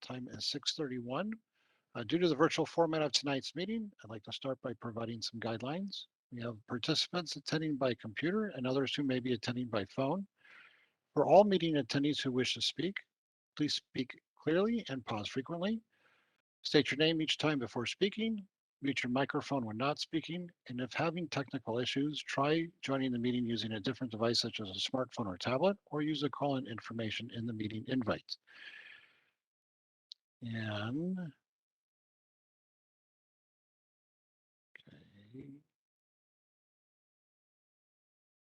Time is 6:31. Due to the virtual format of tonight's meeting, I'd like to start by providing some guidelines. We have participants attending by computer and others who may be attending by phone. For all meeting attendees who wish to speak, please speak clearly and pause frequently. State your name each time before speaking. Mute your microphone when not speaking. And if having technical issues, try joining the meeting using a different device such as a smartphone or tablet, or use the call-in information in the meeting invite. And okay.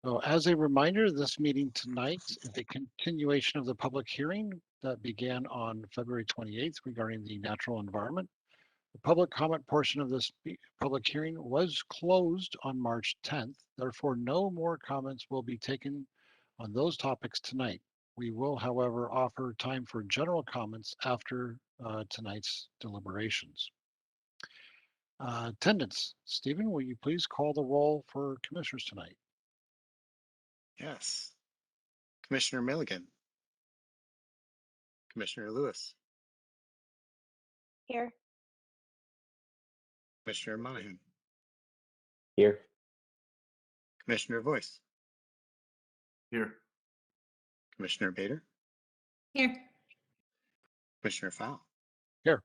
So as a reminder, this meeting tonight is a continuation of the public hearing that began on February 28th regarding the natural environment. The public comment portion of this public hearing was closed on March 10th. Therefore, no more comments will be taken on those topics tonight. We will, however, offer time for general comments after tonight's deliberations. Attendance. Stephen, will you please call the roll for commissioners tonight? Yes. Commissioner Milligan. Commissioner Lewis. Here. Commissioner Monahan. Here. Commissioner Voice. Here. Commissioner Bader. Here. Commissioner Fowl. Here.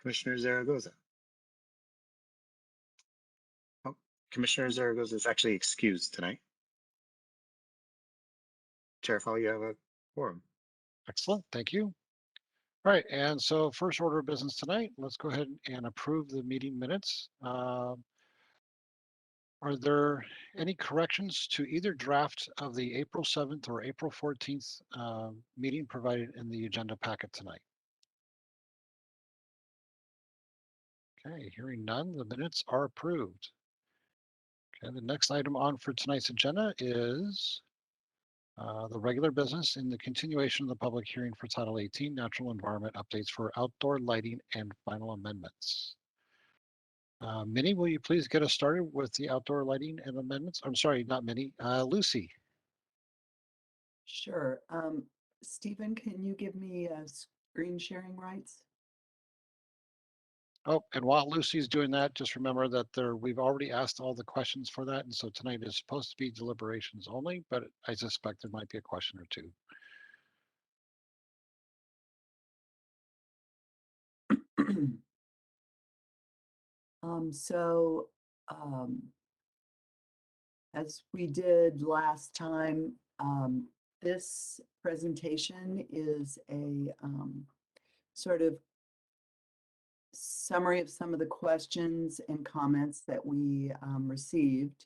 Commissioner Zaragoza. Oh, Commissioner Zaragoza is actually excused tonight. Chair Fowl, you have a quorum. Excellent, thank you. All right, and so first order of business tonight, let's go ahead and approve the meeting minutes. Are there any corrections to either draft of the April 7th or April 14th meeting provided in the agenda packet tonight? Okay, hearing none, the minutes are approved. Okay, the next item on for tonight's agenda is the regular business in the continuation of the public hearing for Title 18 Natural Environment Updates for Outdoor Lighting and Final Amendments. Minnie, will you please get us started with the outdoor lighting and amendments? I'm sorry, not Minnie, Lucy. Sure. Stephen, can you give me screen sharing rights? Oh, and while Lucy's doing that, just remember that we've already asked all the questions for that. And so tonight is supposed to be deliberations only, but I suspect there might be a question or two. As we did last time, this presentation is a sort of summary of some of the questions and comments that we received.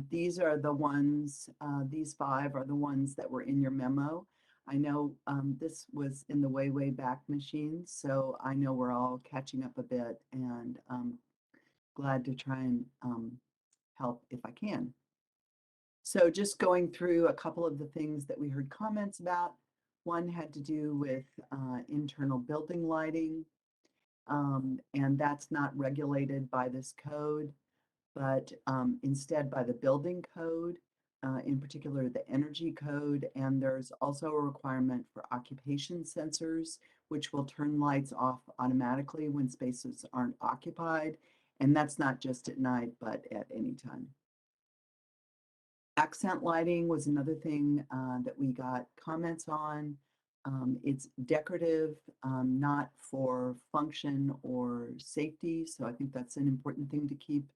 These are the ones, these 5 are the ones that were in your memo. I know this was in the way back machine, so I know we're all catching up a bit, and glad to try and help if I can. So just going through a couple of the things that we heard comments about. One had to do with internal building lighting, and that's not regulated by this code, but instead by the building code, in particular the energy code. And there's also a requirement for occupation sensors, which will turn lights off automatically when spaces aren't occupied. And that's not just at night, but at any time. Accent lighting was another thing that we got comments on. It's decorative, not for function or safety. So I think that's an important thing to keep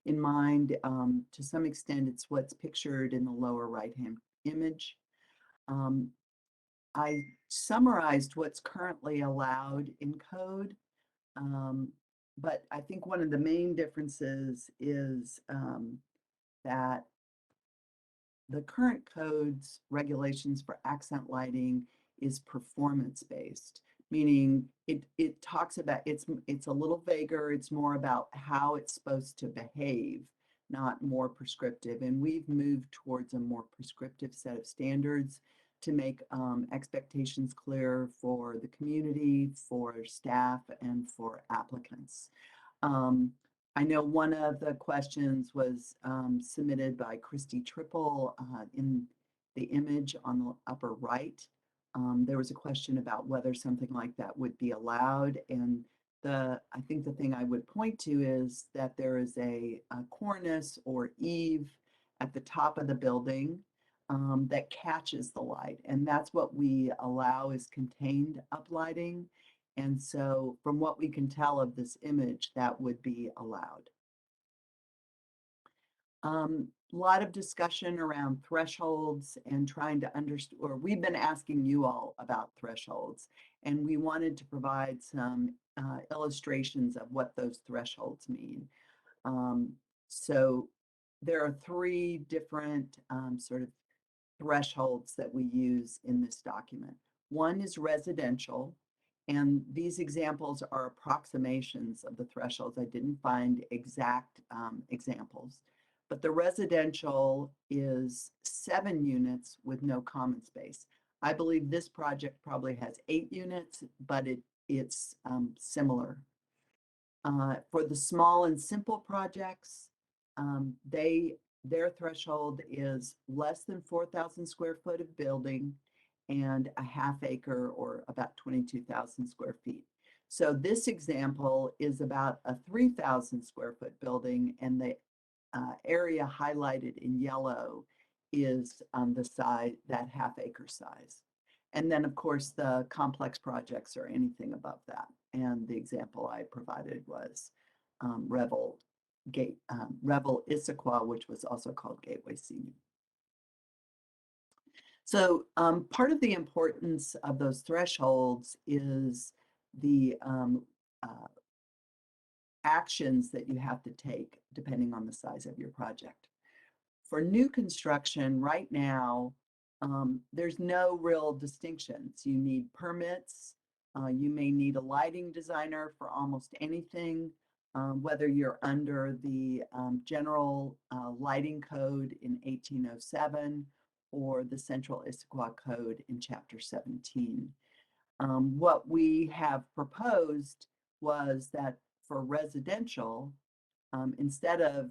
in mind. To some extent, it's what's pictured in the lower right-hand image. I summarized what's currently allowed in code, but I think one of the main differences is that the current code's regulations for accent lighting is performance-based, meaning it talks about, it's a little vaguer, it's more about how it's supposed to behave, not more prescriptive. And we've moved towards a more prescriptive set of standards to make expectations clear for the community, for staff, and for applicants. I know one of the questions was submitted by Christy Triple in the image on the upper right. There was a question about whether something like that would be allowed, and I think the thing I would point to is that there is a cornice or eave at the top of the building that catches the light, and that's what we allow is contained uplighting. And so from what we can tell of this image, that would be allowed. A lot of discussion around thresholds and trying to understand, or we've been asking you all about thresholds, and we wanted to provide some illustrations of what those thresholds mean. So there are three different sort of thresholds that we use in this document. One is residential, and these examples are approximations of the thresholds. I didn't find exact examples, but the residential is 7 units with no common space. I believe this project probably has 8 units, but it's similar. For the small and simple projects, their threshold is less than 4,000 square foot of building and a half acre or about 22,000 square feet. So this example is about a 3,000 square foot building, and the area highlighted in yellow is the size, that half acre size. And then of course the complex projects are anything above that. And the example I provided was Revel Issaquah, which was also called Gateway Senior. So part of the importance of those thresholds is the actions that you have to take depending on the size of your project. For new construction right now, there's no real distinctions. You need permits. You may need a lighting designer for almost anything, whether you're under the general lighting code in 1807 or the Central Issaquah Code in Chapter 17. What we have proposed was that for residential, instead of,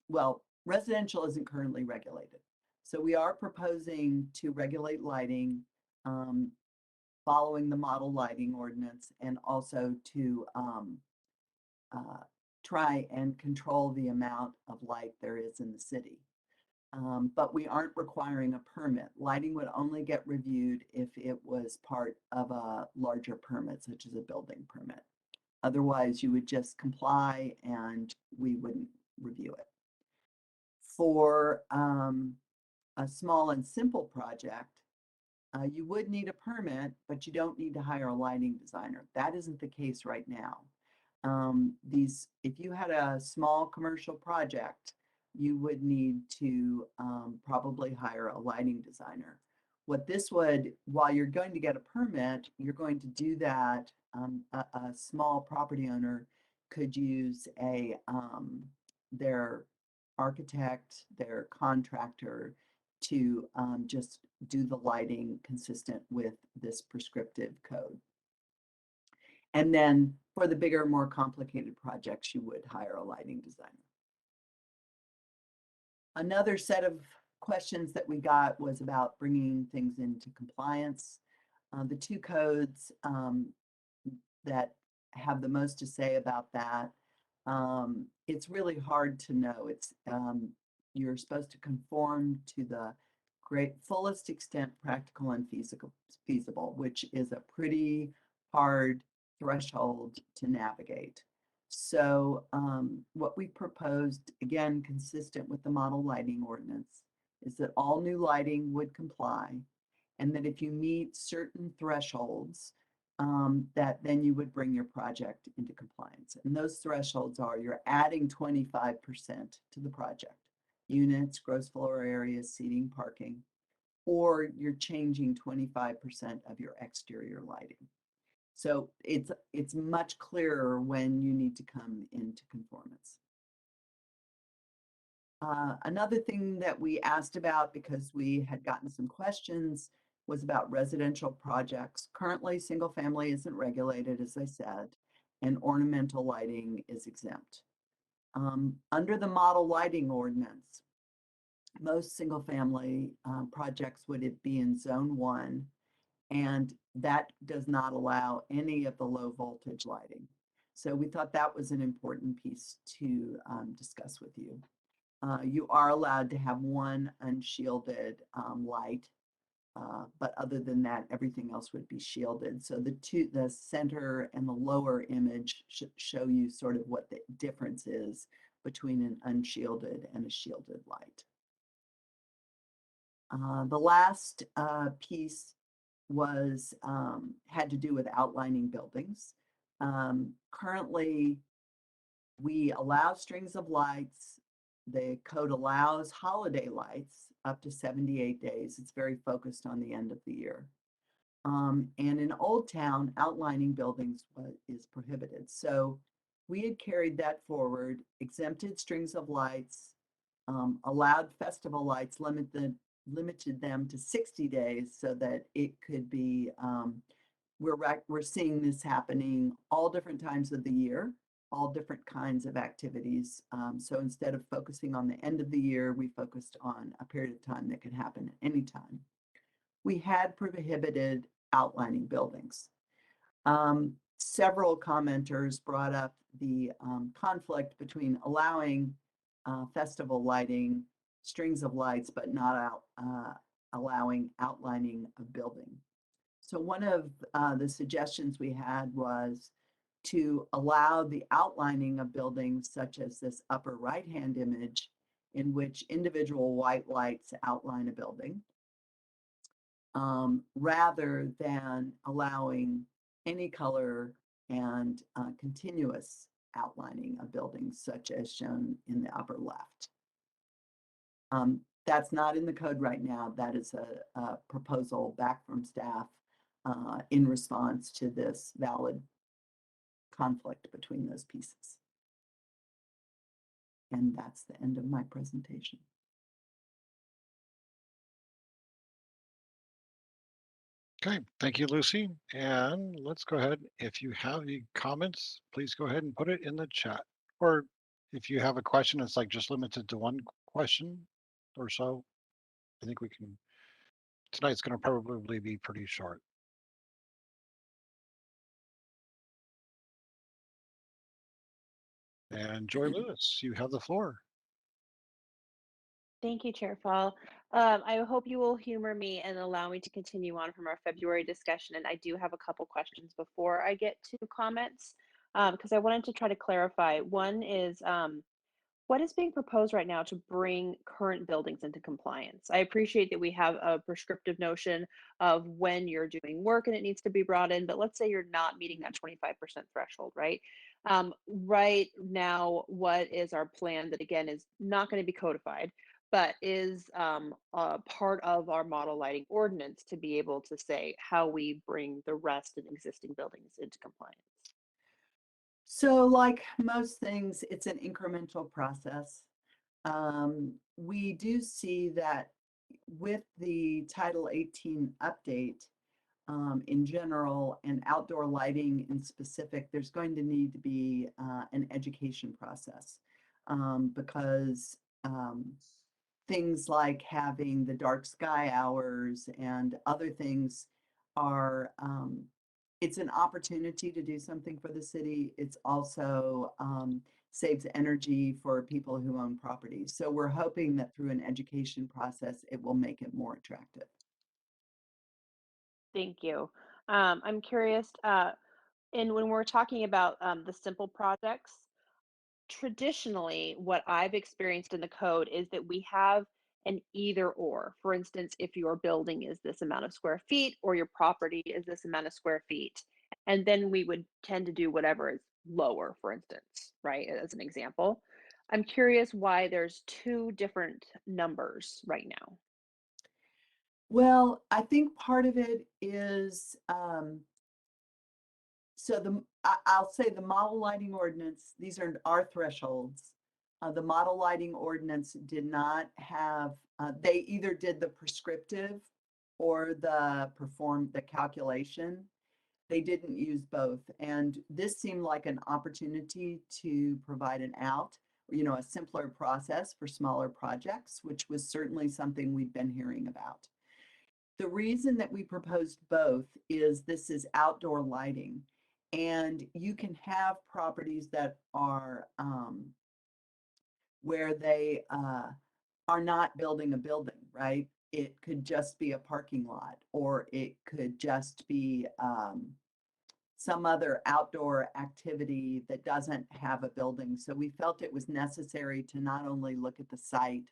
well, residential isn't currently regulated. So we are proposing to regulate lighting following the model lighting ordinance, and also to try and control the amount of light there is in the city. But we aren't requiring a permit. Lighting would only get reviewed if it was part of a larger permit, such as a building permit. Otherwise, you would just comply and we wouldn't review it. For a small and simple project, you would need a permit, but you don't need to hire a lighting designer. That isn't the case right now. If you had a small commercial project, you would need to probably hire a lighting designer. What this would, while you're going to get a permit, you're going to do that, a small property owner could use their architect, their contractor to just do the lighting consistent with this prescriptive code. And then for the bigger, more complicated projects, you would hire a lighting designer. Another set of questions that we got was about bringing things into compliance. The two codes that have the most to say about that, it's really hard to know. It's you're supposed to conform to the fullest extent practical and feasible, which is a pretty hard threshold to navigate. So what we proposed, again, consistent with the model lighting ordinance, is that all new lighting would comply, and that if you meet certain thresholds, that then you would bring your project into compliance. And those thresholds are, you're adding 25% to the project, units, gross floor area, seating, parking, or you're changing 25% of your exterior lighting. So it's much clearer when you need to come into conformance. Another thing that we asked about, because we had gotten some questions, was about residential projects. Currently, single family isn't regulated, as I said, and ornamental lighting is exempt. Under the model lighting ordinance, most single-family projects would it be in Zone 1, and that does not allow any of the low voltage lighting. So we thought that was an important piece to discuss with you. You are allowed to have one unshielded light, but other than that, everything else would be shielded. So the center and the lower image show you sort of what the difference is between an unshielded and a shielded light. The last piece was had to do with outlining buildings. Currently, we allow strings of lights. The code allows holiday lights up to 78 days. It's very focused on the end of the year. And in Old Town, outlining buildings is prohibited. So we had carried that forward, exempted strings of lights, allowed festival lights, limited them to 60 days so that it could be, we're seeing this happening all different times of the year, all different kinds of activities. So instead of focusing on the end of the year, we focused on a period of time that could happen at any time. We had prohibited outlining buildings. Several commenters brought up the conflict between allowing festival lighting, strings of lights, but not allowing outlining of building. So one of the suggestions we had was to allow the outlining of buildings such as this upper right-hand image in which individual white lights outline a building, rather than allowing any color and continuous outlining of buildings such as shown in the upper left. That's not in the code right now. That is a proposal back from staff in response to this valid conflict between those pieces. And that's the end of my presentation. Okay, thank you, Lucy. And let's go ahead. If you have any comments, please go ahead and put it in the chat. Or if you have a question, it's like just limited to one question or so. I think we can, tonight's going to probably be pretty short. And Joy Lewis, you have the floor. Thank you, Chair Fall. I hope you will humor me and allow me to continue on from our February discussion. And I do have a couple questions before I get to comments, because I wanted to try to clarify. One is, what is being proposed right now to bring current buildings into compliance? I appreciate that we have a prescriptive notion of when you're doing work and it needs to be brought in, but let's say you're not meeting that 25% threshold, right? Right now, what is our plan that again is not going to be codified, but is a part of our model lighting ordinance to be able to say how we bring the rest of existing buildings into compliance? So like most things, it's an incremental process. We do see that with the Title 18 update in general and outdoor lighting in specific, there's going to need to be an education process because things like having the dark sky hours and other things are, it's an opportunity to do something for the city. It's also saves energy for people who own properties. So we're hoping that through an education process, it will make it more attractive. Thank you. I'm curious, and when we're talking about the simple projects, traditionally, what I've experienced in the code is that we have an either or. For instance, if your building is this amount of square feet or your property is this amount of square feet, and then we would tend to do whatever is lower, for instance, right? As an example. I'm curious why there's two different numbers right now. Well, I think part of it is, so I'll say the model lighting ordinance, these are our thresholds. The model lighting ordinance did not have, they either did the prescriptive or the calculation. They didn't use both. And this seemed like an opportunity to provide an out. a simpler process for smaller projects, which was certainly something we've been hearing about. The reason that we proposed both is this is outdoor lighting, and you can have properties that are where they are not building a building, right? It could just be a parking lot, or it could just be some other outdoor activity that doesn't have a building. So we felt it was necessary to not only look at the site,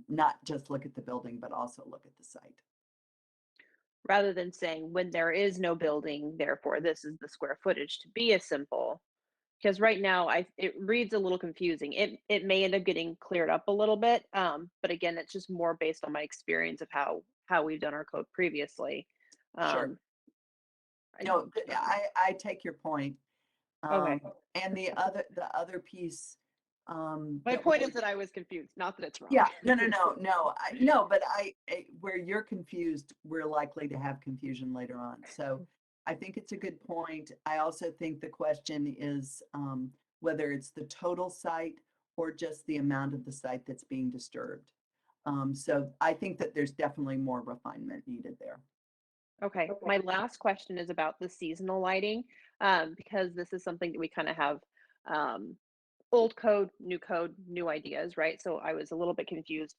not just look at the building, but also look at the site. Rather than saying when there is no building, therefore this is the square footage, to be as simple. Because right now it reads a little confusing. It may end up getting cleared up a little bit, but again, it's just more based on my experience of how we've done our code previously. Sure. I- No, I take your point. Okay. And the other piece. My that point we- is that I was confused, not that it's wrong. Yeah, no, but where you're confused, we're likely to have confusion later on. So I think it's a good point. I also think the question is whether it's the total site or just the amount of the site that's being disturbed. So I think that there's definitely more refinement needed there. Okay, my last question is about the seasonal lighting, because this is something that we kind of have old code, new ideas, right? So I was a little bit confused.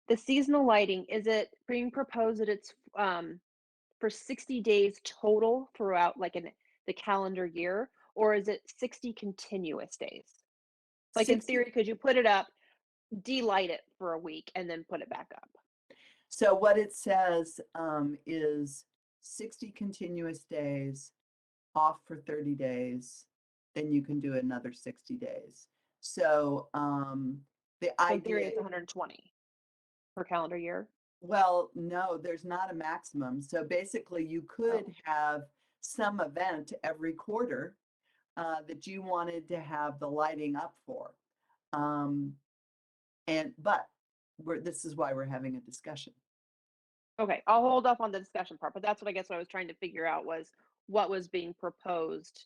The seasonal lighting, is it being proposed that it's for 60 days total throughout the calendar year, or is it 60 continuous days? Like in 60 theory, could you put it up, delight it for a week, and then put it back up? So what it says is 60 continuous days, off for 30 days, then you can do another 60 days. So the So in theory, idea, it's 120 per calendar year. well, no, there's not a maximum. So basically you could have some event every quarter that you wanted to have the lighting up for. But this is why we're having a discussion. Okay, I'll hold off on the discussion part, but that's what I was trying to figure out was what was being proposed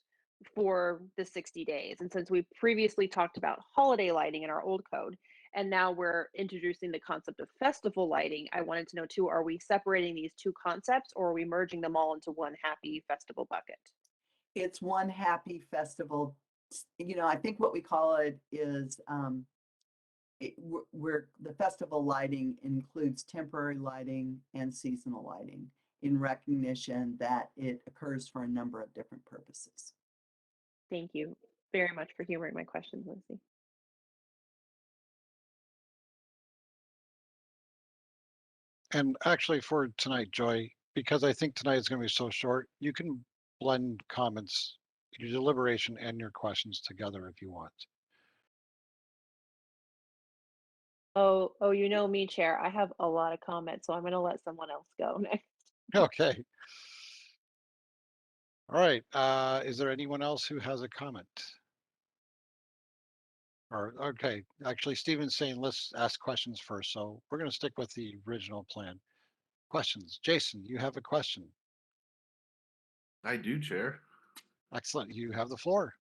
for the 60 days. And since we previously talked about holiday lighting in our old code, and now we're introducing the concept of festival lighting, I wanted to know too, are we separating these two concepts, or are we merging them all into one happy festival bucket? It's one happy festival. I think what we call it is where the festival lighting includes temporary lighting and seasonal lighting in recognition that it occurs for a number of different purposes. Thank you very much for humoring my questions, Lindsay. And actually for tonight, Joy, because I think tonight is going to be so short, you can blend comments, your deliberation and your questions together if you want. Oh, you know me, Chair. I have a lot of comments, so I'm going to let someone else go next. Okay. All right. Is there anyone else who has a comment? Or, okay, actually, Stephen's saying let's ask questions first. So we're going to stick with the original plan. Questions. Jason, you have a question. I do, Chair. Excellent. You have the floor.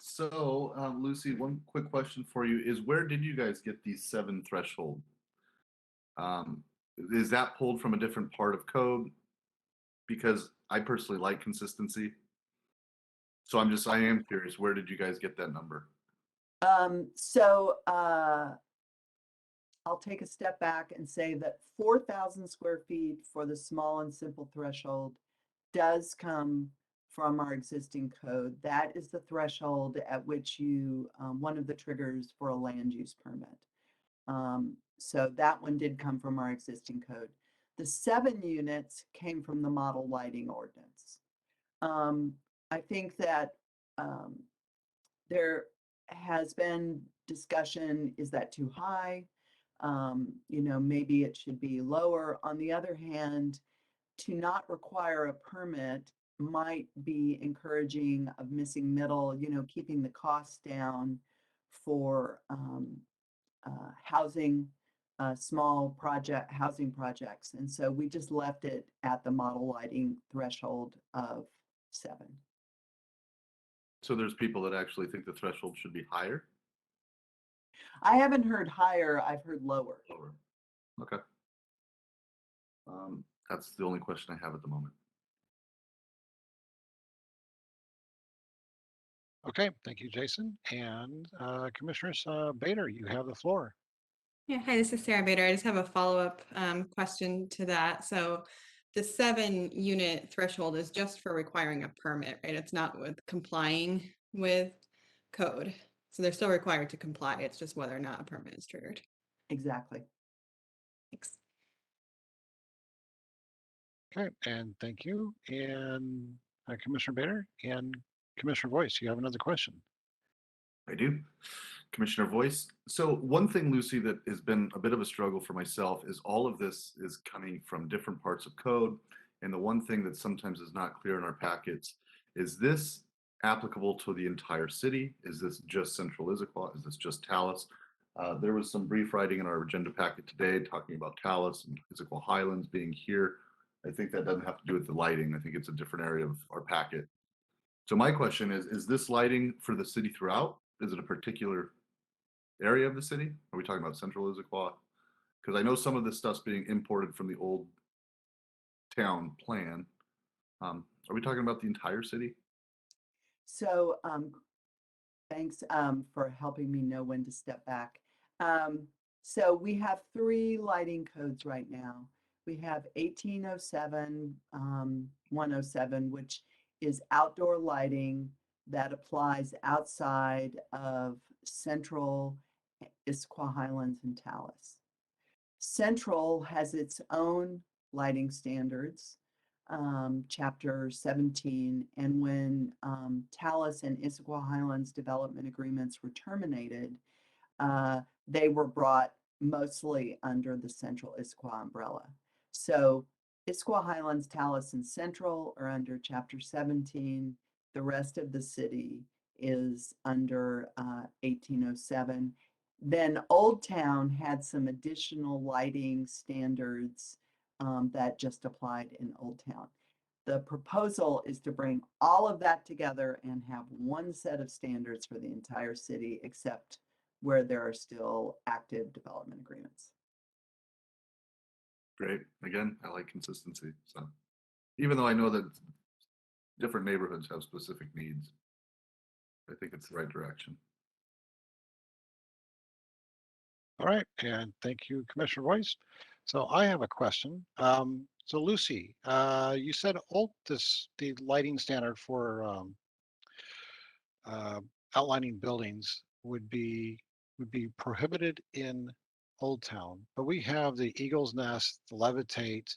So, Lucy, one quick question for you is where did you guys get the 7 threshold? Is that pulled from a different part of code? Because I personally like consistency. So I am curious, where did you guys get that number? I'll take a step back and say that 4,000 square feet for the small and simple threshold does come from our existing code. That is the threshold at which one of the triggers for a land use permit. So that one did come from our existing code. The 7 units came from the model lighting ordinance. I think that there has been discussion, is that too high? Maybe it should be lower. On the other hand, to not require a permit might be encouraging of missing middle, keeping the costs down for housing, small housing projects. And so we just left it at the model lighting threshold of 7. So there's people that actually think the threshold should be higher? I haven't heard higher, I've heard lower. Lower. Okay. That's the only question I have at the moment. Okay, thank you, Jason. And Commissioners Bader, you have the floor. Yeah, hi, this is Sarah Bader. I just have a follow-up question to that. So the 7-unit threshold is just for requiring a permit, right? It's not with complying with code. So they're still required to comply. It's just whether or not a permit is triggered. Exactly. Thanks. Okay, and thank you. And Commissioner Bader and Commissioner Voice, you have another question. I do. Commissioner Voice. So one thing, Lucy, that has been a bit of a struggle for myself is all of this is coming from different parts of code. And the one thing that sometimes is not clear in our packets, is this applicable to the entire city? Is this just Central Issaquah? Is this just Tallis? There was some brief writing in our agenda packet today talking about Tallis and Issaquah Highlands being here. I think that doesn't have to do with the lighting. I think it's a different area of our packet. So my question is this lighting for the city throughout? Is it a particular area of the city? Are we talking about Central Issaquah? Because I know some of this stuff's being imported from the old town plan. Are we talking about the entire city? So thanks for helping me know when to step back. So we have 3 lighting codes right now. We have 1807, 107, which is outdoor lighting that applies outside of Central, Issaquah Highlands, and Tallis. Central has its own lighting standards, Chapter 17, and when Tallis and Issaquah Highlands development agreements were terminated, they were brought mostly under the Central Issaquah umbrella. So Issaquah Highlands, Tallis, and Central are under Chapter 17. The rest of the city is under 1807. Then Old Town had some additional lighting standards that just applied in Old Town. The proposal is to bring all of that together and have one set of standards for the entire city, except where there are still active development agreements. Great. Again, I like consistency. So even though I know that different neighborhoods have specific needs, I think it's the right direction. All right, and thank you, Commissioner Voice. So I have a question. So Lucy, you said the lighting standard for outlining buildings would be prohibited in Old Town, but we have the Eagle's Nest, the Levitate,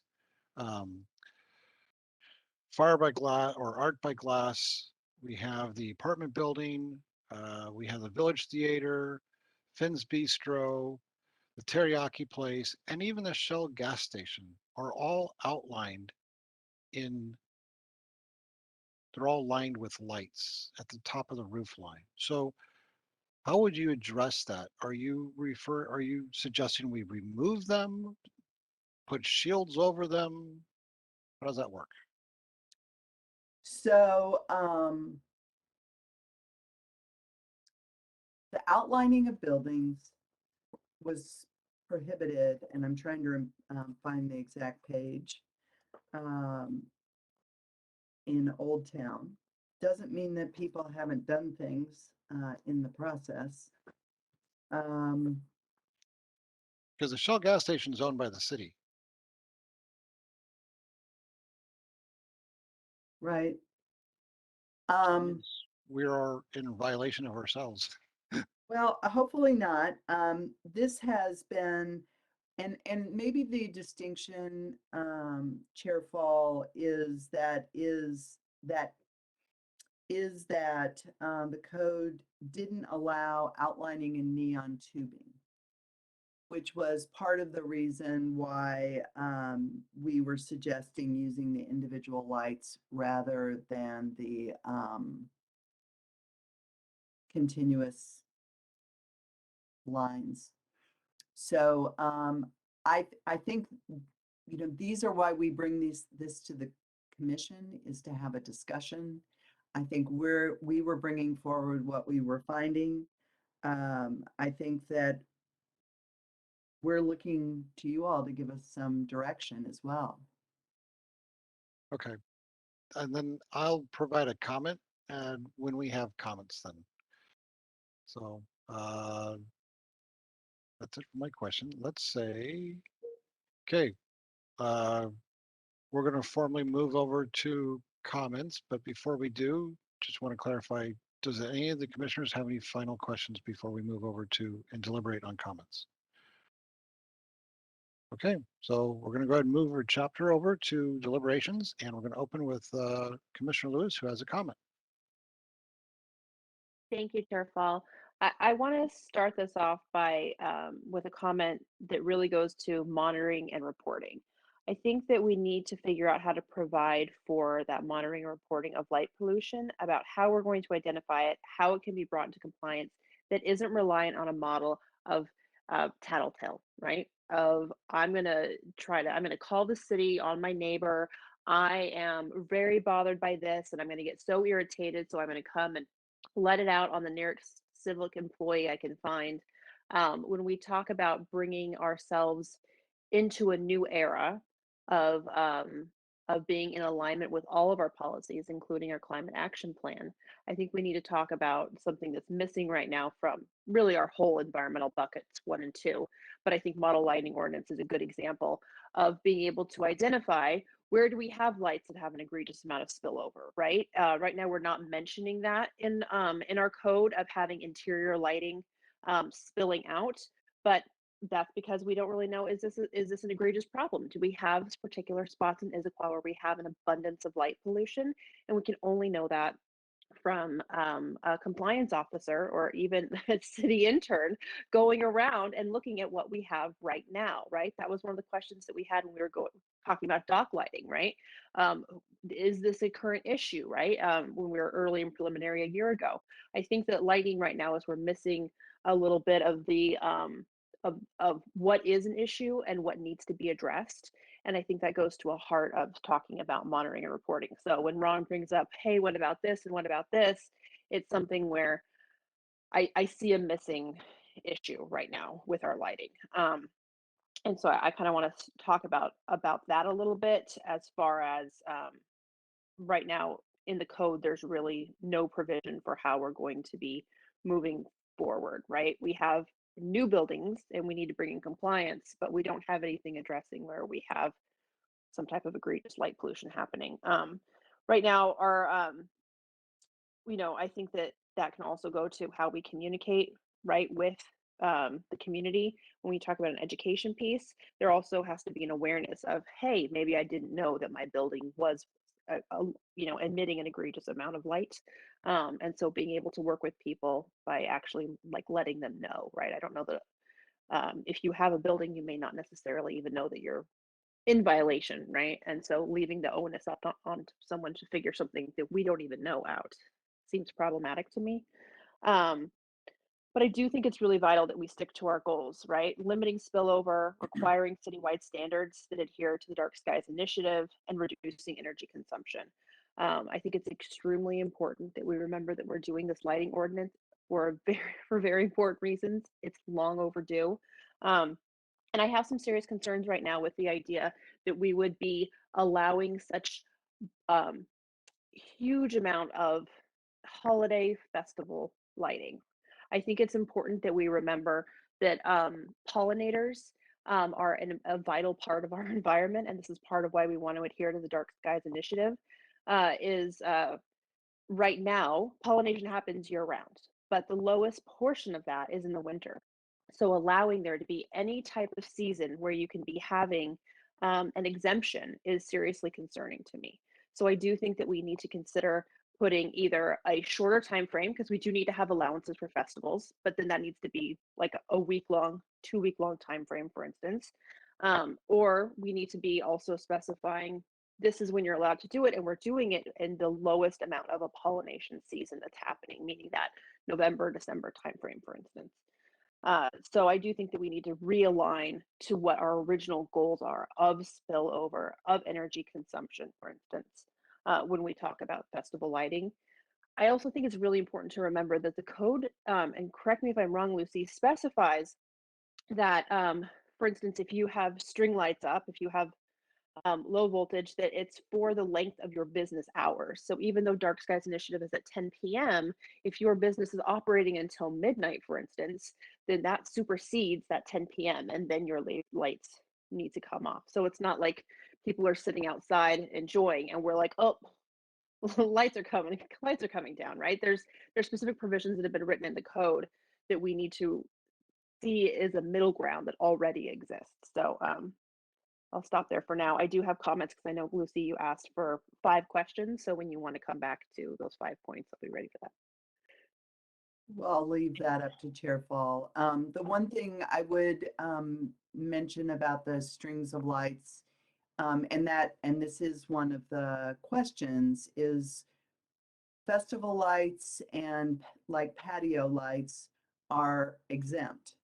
um, Fire by Glass or Art by Glass. We have the apartment building. We have the Village Theater, Finn's Bistro, the Teriyaki Place, and even the Shell gas station are all outlined in, they're all lined with lights at the top of the roof line. So how would you address that? Are you suggesting we remove them, put shields over them? How does that work? So the outlining of buildings was prohibited, and I'm trying to find the exact page, in Old Town. Doesn't mean that people haven't done things in the process. Because the Shell gas station is owned by the city. Right. We are in violation of ourselves. Well, hopefully not. This has been, and maybe the distinction, Chair Fall, is that the code didn't allow outlining in neon tubing, which was part of the reason why we were suggesting using the individual lights rather than the continuous lines. So I think, these are why we bring this to the commission, is to have a discussion. I think we were bringing forward what we were finding. I think that we're looking to you all to give us some direction as well. Okay. And then I'll provide a comment and when we have comments then. So that's it for my question. Let's say, okay, uh, we're going to formally move over to comments, but before we do, just want to clarify, does any of the commissioners have any final questions before we move over to and deliberate on comments? Okay, so we're going to go ahead and move our chapter over to deliberations, and we're going to open with Commissioner Lewis, who has a comment. Thank you, Chair Fall. I want to start this off by with a comment that really goes to monitoring and reporting. I think that we need to figure out how to provide for that monitoring and reporting of light pollution, about how we're going to identify it, how it can be brought into compliance that isn't reliant on a model of tattletale, right? Of I'm going to call the city on my neighbor. I am very bothered by this and I'm going to get so irritated. So I'm going to come and let it out on the nearest civic employee I can find. When we talk about bringing ourselves into a new era of being in alignment with all of our policies, including our climate action plan, I think we need to talk about something that's missing right now from really our whole environmental buckets 1 and 2. But I think model lighting ordinance is a good example of being able to identify where do we have lights that have an egregious amount of spillover, right? Right now, we're not mentioning that in our code of having interior lighting spilling out, but that's because we don't really know, is this an egregious problem? Do we have particular spots in Issaquah where we have an abundance of light pollution? And we can only know that from a compliance officer or even a city intern going around and looking at what we have right now, right? That was one of the questions that we had when we were talking about dock lighting, right? Um, is this a current issue, right? When we were early and preliminary a year ago. I think that lighting right now is we're missing a little bit of the of what is an issue and what needs to be addressed. And I think that goes to a heart of talking about monitoring and reporting. So when Ron brings up, hey, what about this and what about this? It's something where I see a missing issue right now with our lighting. And so I kind of want to talk about that a little bit, as far as right now in the code, there's really no provision for how we're going to be moving forward, right? We have new buildings and we need to bring in compliance, but we don't have anything addressing where we have some type of egregious light pollution happening. Right now, I think that can also go to how we communicate, right, with the community. When we talk about an education piece, there also has to be an awareness of, hey, maybe I didn't know that my building was, emitting an egregious amount of light. And so being able to work with people by actually like letting them know, right? I don't know that if you have a building, you may not necessarily even know that you're in violation, right? And so leaving the onus up on someone to figure something that we don't even know out seems problematic to me. Um, but I do think it's really vital that we stick to our goals, right? Limiting spillover, requiring citywide standards that adhere to the Dark Skies Initiative, and reducing energy consumption. I think it's extremely important that we remember that we're doing this lighting ordinance for very important reasons. It's long overdue. And I have some serious concerns right now with the idea that we would be allowing such um, huge amount of holiday festival lighting. I think it's important that we remember that pollinators are a vital part of our environment, and this is part of why we want to adhere to the Dark Skies Initiative. Is Right now, pollination happens year round, but the lowest portion of that is in the winter. So allowing there to be any type of season where you can be having an exemption is seriously concerning to me. So I do think that we need to consider putting either a shorter time frame, because we do need to have allowances for festivals, but then that needs to be like a week long, 2 week long time frame, for instance. Or we need to be also specifying this is when you're allowed to do it, and we're doing it in the lowest amount of a pollination season that's happening, meaning that November, December timeframe, for instance. So I do think that we need to realign to what our original goals are of spillover, of energy consumption, for instance, when we talk about festival lighting. I also think it's really important to remember that the code, and correct me if I'm wrong, Lucy, specifies that, for instance, if you have string lights up, if you have low voltage, that it's for the length of your business hours. So even though Dark Skies Initiative is at 10 p.m., if your business is operating until midnight, for instance, then that supersedes that 10 p.m. and then your lights need to come off. So it's not like people are sitting outside enjoying and we're like, oh, lights are coming down, right? There's specific provisions that have been written in the code that we need to see is a middle ground that already exists. So I'll stop there for now. I do have comments because I know, Lucy, you asked for 5 questions. So when you want to come back to those 5 points, I'll be ready for that. Well, I'll leave that up to Chair Fall. The one thing I would mention about the strings of lights, and this is one of the questions, is festival lights and like patio lights are exempt.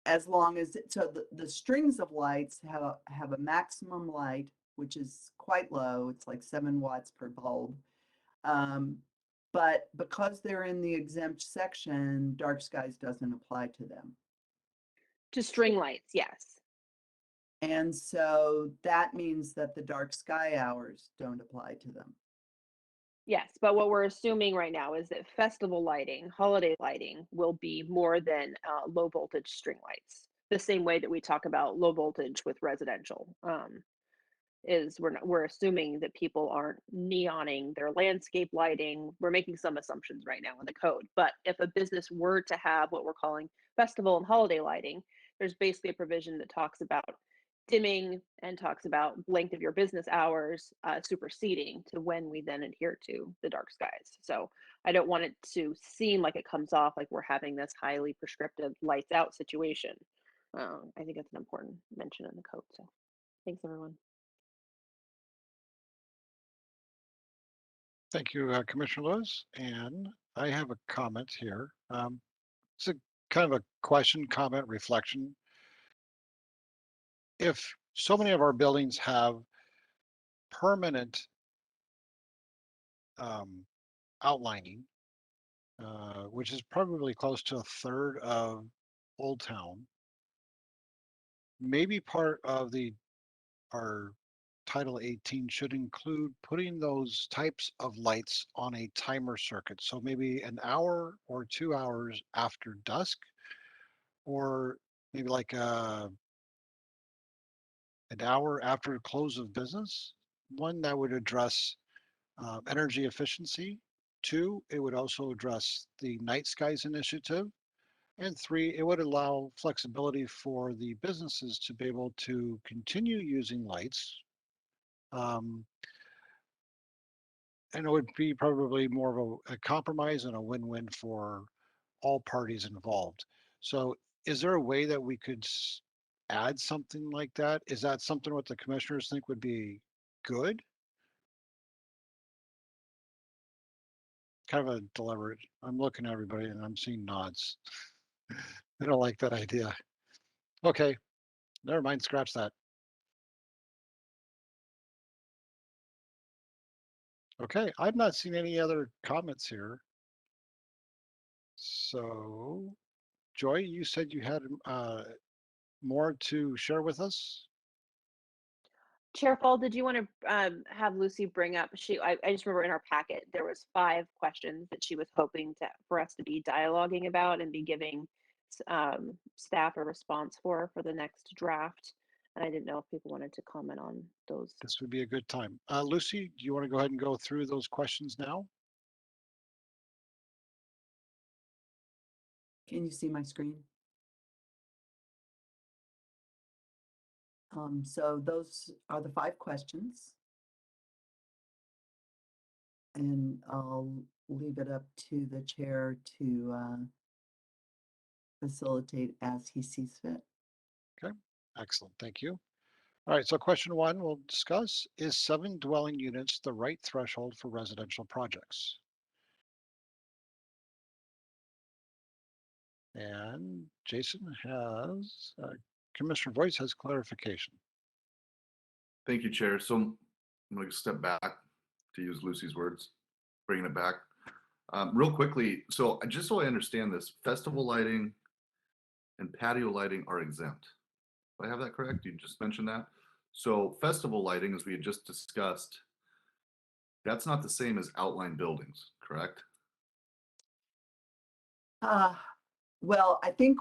As long as, so the strings of lights have a maximum light, which is quite low. It's like 7 watts per bulb. But because they're in the exempt section, dark skies doesn't apply to them. To string lights, yes. And so that means that the dark sky hours don't apply to them. Yes, but what we're assuming right now is that festival lighting, holiday lighting will be more than low voltage string lights. The same way that we talk about low voltage with residential. Is we're assuming that people aren't neoning their landscape lighting. We're making some assumptions right now in the code. But if a business were to have what we're calling festival and holiday lighting, there's basically a provision that talks about dimming and talks about length of your business hours superseding to when we then adhere to the dark skies. So I don't want it to seem like it comes off like we're having this highly prescriptive lights out situation. I think it's an important mention in the code. So thanks, everyone. Thank you, Commissioner Lewis. And I have a comment here. It's a kind of a question, comment, reflection. If so many of our buildings have permanent outlining, which is probably close to 1/3 of Old Town, maybe part of our Title 18 should include putting those types of lights on a timer circuit. So maybe an hour or 2 hours after dusk, or maybe like an hour after close of business. One that would address energy efficiency. 2, it would also address the Night Skies Initiative. And 3, it would allow flexibility for the businesses to be able to continue using lights. And it would be probably more of a compromise and a win-win for all parties involved. So is there a way that we could add something like that? Is that something what the commissioners think would be good? Kind of a deliberate, I'm looking at everybody and I'm seeing nods. I don't like that idea. Okay, never mind, scratch that. Okay, I've not seen any other comments here. So, Joy, you said you had more to share with us? Chair Fall, did you want to have Lucy bring up? I just remember in our packet there was 5 questions that she was hoping for us to be dialoguing about and be giving staff a response for the next draft. And I didn't know if people wanted to comment on those. This would be a good time. Lucy, do you want to go ahead and go through those questions now? Can you see my screen? So those are the 5 questions. And I'll leave it up to the chair to facilitate as he sees fit. Okay, excellent, thank you. All right, so question 1 we'll discuss, is 7 dwelling units the right threshold for residential projects? And Jason has, Commissioner Voice has clarification. Thank you, Chair. So I'm going to step back, to use Lucy's words. bringing it back. Real quickly, so just so I understand this, festival lighting and patio lighting are exempt. Do I have that correct? You just mentioned that. So festival lighting, as we had just discussed, that's not the same as outline buildings, correct? Uh, well, I think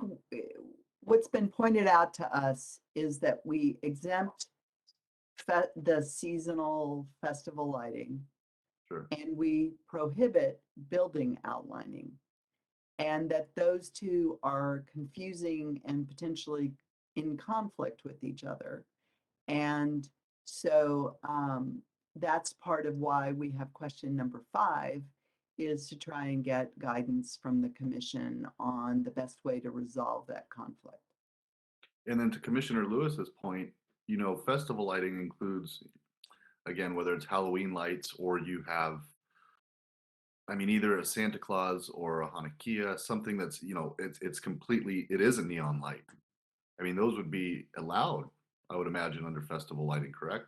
what's been pointed out to us is that we exempt the seasonal festival lighting Sure. and we prohibit building outlining. And that those two are confusing and potentially in conflict with each other. And so that's part of why we have question number 5 is to try and get guidance from the commission on the best way to resolve that conflict. And then to Commissioner Lewis's point, you know, festival lighting includes, again, whether it's Halloween lights or you have, I mean, either a Santa Claus or a Hanukkah, something that's, you know, it's completely, it is a neon light. I mean, those would be allowed, I would imagine, under festival lighting, correct?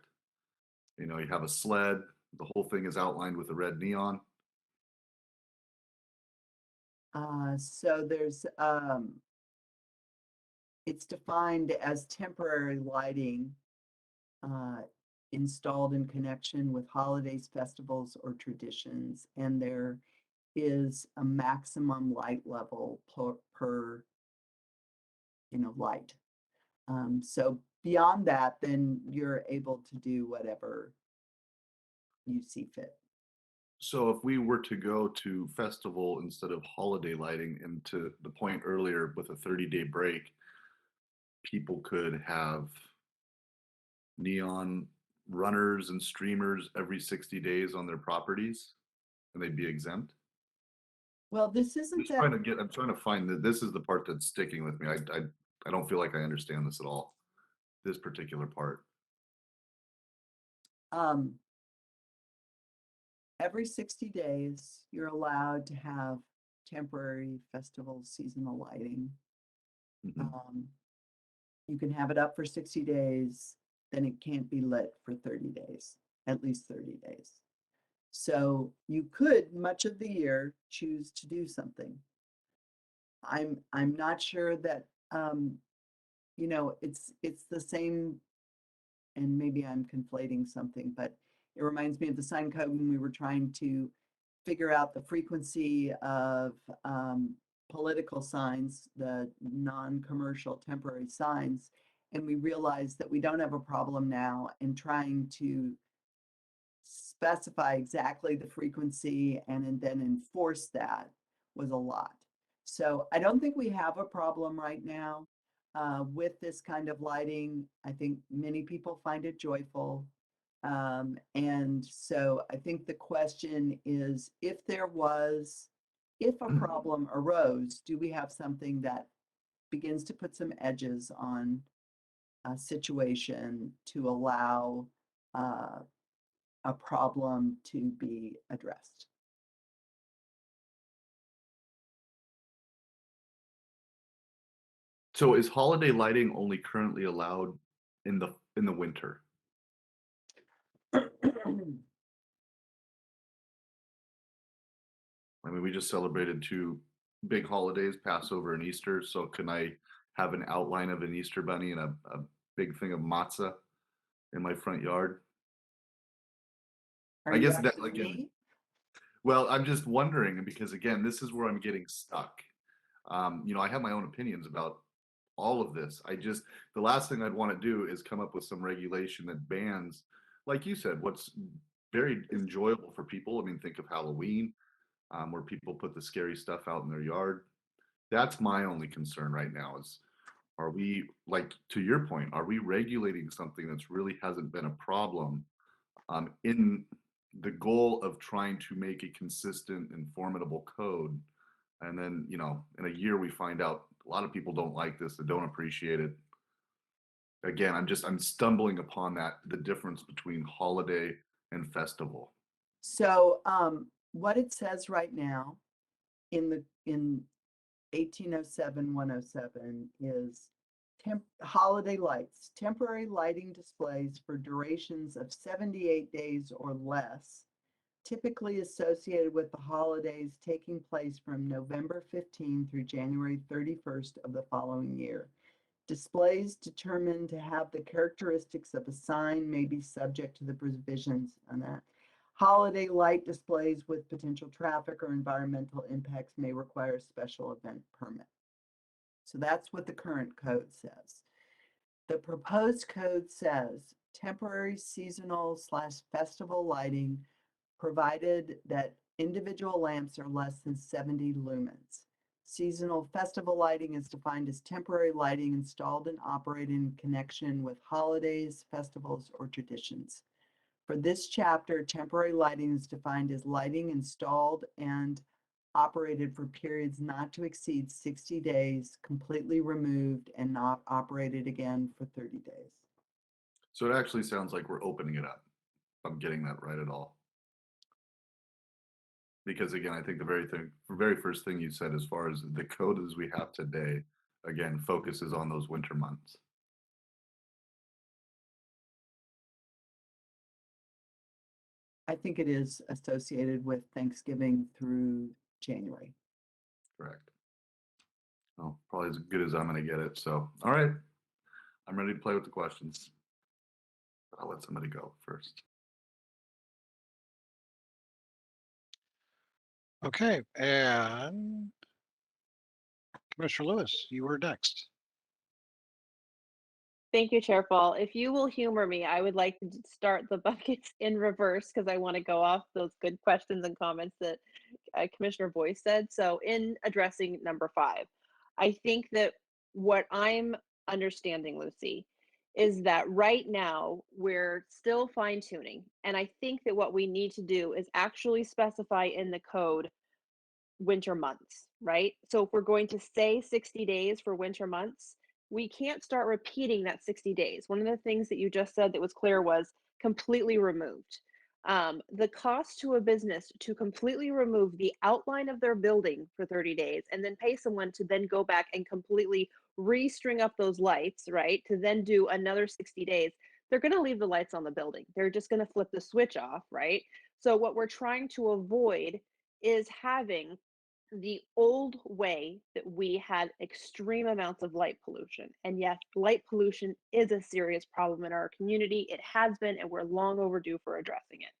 You know, you have a sled, the whole thing is outlined with a red neon. So there's, it's defined as temporary lighting installed in connection with holidays, festivals, or traditions. And there is a maximum light level per light. So beyond that, then you're able to do whatever you see fit. So if we were to go to festival instead of holiday lighting, and to the point earlier with a 30-day break, people could have neon runners and streamers every 60 days on their properties and they'd be exempt. Well, this isn't Just that. trying to get, I'm trying to find that this is the part that's sticking with me. I don't feel like I understand this at all. This particular part. Every 60 days, you're allowed to have temporary festival seasonal lighting. Mhm. You can have it up for 60 days, then it can't be lit for 30 days, at least 30 days. So you could, much of the year, choose to do something. I'm not sure that it's the same, and maybe I'm conflating something, but it reminds me of the sign code when we were trying to figure out the frequency of political signs, the non-commercial temporary signs, and we realized that we don't have a problem now in trying to specify exactly the frequency and then enforce that was a lot. So I don't think we have a problem right now with this kind of lighting. I think many people find it joyful. And so I think the question is, if a problem arose, do we have something that begins to put some edges on a situation to allow a problem to be addressed? So is holiday lighting only currently allowed in the winter? I mean, we just celebrated 2 big holidays, Passover and Easter. So can I have an outline of an Easter bunny and a big thing of matzah in my front yard? Are I you guess that, asking again, me? well, I'm just wondering because, again, this is where I'm getting stuck. You know, I have my own opinions about all of this. The last thing I'd want to do is come up with some regulation that bans, like you said, what's very enjoyable for people. I mean, think of Halloween, where people put the scary stuff out in their yard. That's my only concern right now is, are we, like, to your point, are we regulating something that's really hasn't been a problem in the goal of trying to make a consistent and formidable code? And then, you know, in a year we find out a lot of people don't like this, they don't appreciate it. Again, I'm stumbling upon the difference between holiday and festival. So what it says right now in 1807-107 is holiday lights, temporary lighting displays for durations of 78 days or less, typically associated with the holidays taking place from November 15 through January 31st of the following year. Displays determined to have the characteristics of a sign may be subject to the provisions on that. Holiday light displays with potential traffic or environmental impacts may require a special event permit. So that's what the current code says. The proposed code says temporary seasonal / festival lighting, provided that individual lamps are less than 70 lumens. Seasonal festival lighting is defined as temporary lighting installed and operated in connection with holidays, festivals, or traditions. For this chapter, temporary lighting is defined as lighting installed and operated for periods not to exceed 60 days, completely removed and not operated again for 30 days. So it actually sounds like we're opening it up. If I'm getting that right at all. Because again, I think the very first thing you said, as far as the code as we have today, again, focuses on those winter months. I think it is associated with Thanksgiving through January. Correct. Well, probably as good as I'm going to get it. So, all right. I'm ready to play with the questions. I'll let somebody go first. Okay, and Commissioner Lewis, you were next. Thank you, Chair Paul. If you will humor me, I would like to start the buckets in reverse because I want to go off those good questions and comments that Commissioner Boyce said. So in addressing number 5, I think that what I'm understanding, Lucy, is that right now we're still fine tuning. And I think that what we need to do is actually specify in the code winter months, right? So if we're going to say 60 days for winter months, we can't start repeating that 60 days. One of the things that you just said that was clear was completely removed. The cost to a business to completely remove the outline of their building for 30 days and then pay someone to then go back and completely restring up those lights, right? To then do another 60 days, they're going to leave the lights on the building. They're just going to flip the switch off, right? So what we're trying to avoid is having the old way that we had extreme amounts of light pollution. And yes, light pollution is a serious problem in our community. It has been, and we're long overdue for addressing it.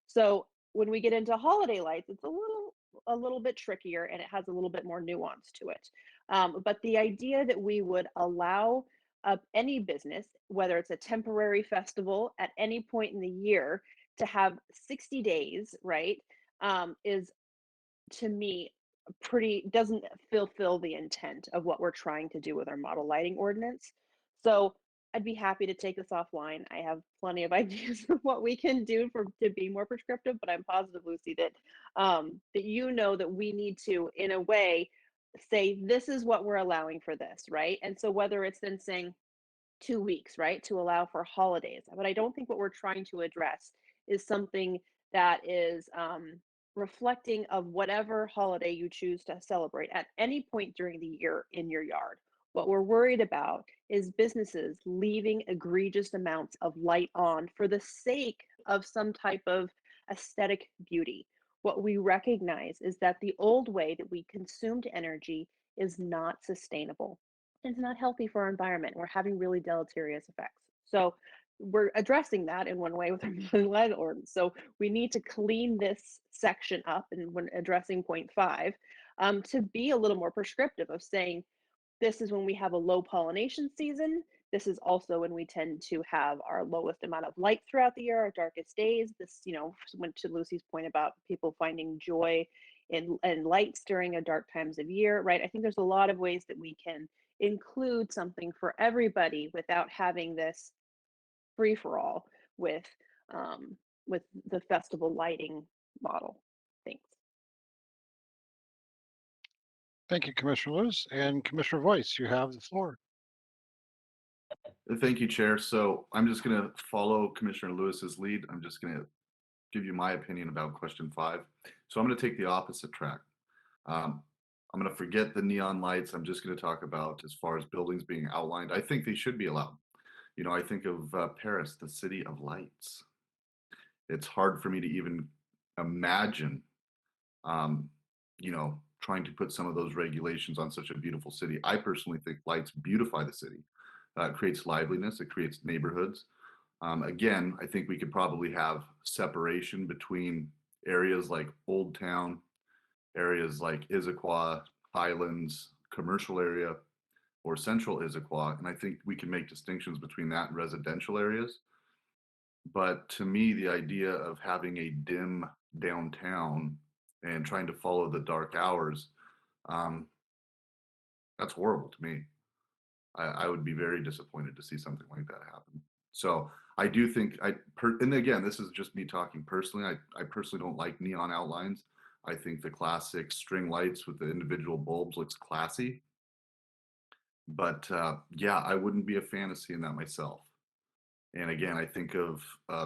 So when we get into holiday lights, it's a little bit trickier and it has a little bit more nuance to it. But the idea that we would allow any business, whether it's a temporary festival at any point in the year, to have 60 days, right, is to me pretty doesn't fulfill the intent of what we're trying to do with our model lighting ordinance. So I'd be happy to take this offline. I have plenty of ideas of what we can do to be more prescriptive, but I'm positive, Lucy, that that you know that we need to, in a way, say this is what we're allowing for this, right? And so whether it's then saying 2 weeks, right, to allow for holidays. But I don't think what we're trying to address is something that is reflecting of whatever holiday you choose to celebrate at any point during the year in your yard. What we're worried about is businesses leaving egregious amounts of light on for the sake of some type of aesthetic beauty. What we recognize is that the old way that we consumed energy is not sustainable. It's not healthy for our environment. We're having really deleterious effects. So we're addressing that in one way with our building light ordinance. So we need to clean this section up, and when addressing point 5, to be a little more prescriptive of saying this is when we have a low pollination season. This is also when we tend to have our lowest amount of light throughout the year, our darkest days. This, went to Lucy's point about people finding joy in lights during a dark times of year, right? I think there's a lot of ways that we can include something for everybody without having this free for all with the festival lighting model. Thanks. Thank you, Commissioner Lewis. And Commissioner Voice, you have the floor. Thank you, Chair. So I'm just going to follow Commissioner Lewis's lead. I'm just going to give you my opinion about question 5. So I'm going to take the opposite track. I'm going to forget the neon lights. I'm just going to talk about as far as buildings being outlined. I think they should be allowed. I think of Paris, the city of lights. It's hard for me to even imagine, um, trying to put some of those regulations on such a beautiful city. I personally think lights beautify the city. It creates liveliness, it creates neighborhoods. Again, I think we could probably have separation between areas like Old Town, areas like Issaquah, Highlands, commercial area, or central Issaquah. And I think we can make distinctions between that and residential areas. But to me, the idea of having a dim downtown and trying to follow the dark hours, um, that's horrible to me. I would be very disappointed to see something like that happen. So I do think and again, this is just me talking personally. I personally don't like neon outlines. I think the classic string lights with the individual bulbs looks classy. But yeah, I wouldn't be a fan of seeing that myself. And again, I think of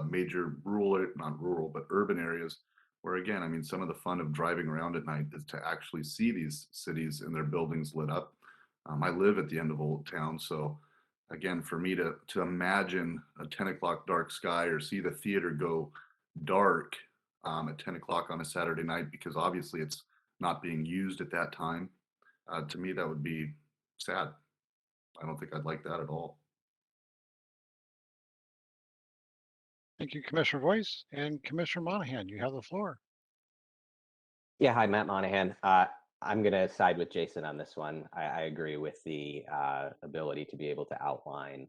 major rural, not rural, but urban areas where, again, I mean, some of the fun of driving around at night is to actually see these cities and their buildings lit up. I live at the end of Old Town, so again, for me to imagine a 10 o'clock dark sky or see the theater go dark at 10 o'clock on a Saturday night because obviously it's not being used at that time, to me that would be sad. I don't think I'd like that at all. Thank you, Commissioner Voice. And Commissioner Monahan, you have the floor. Yeah, hi, Matt Monahan. I'm going to side with Jason on this one. I agree with the ability to be able to outline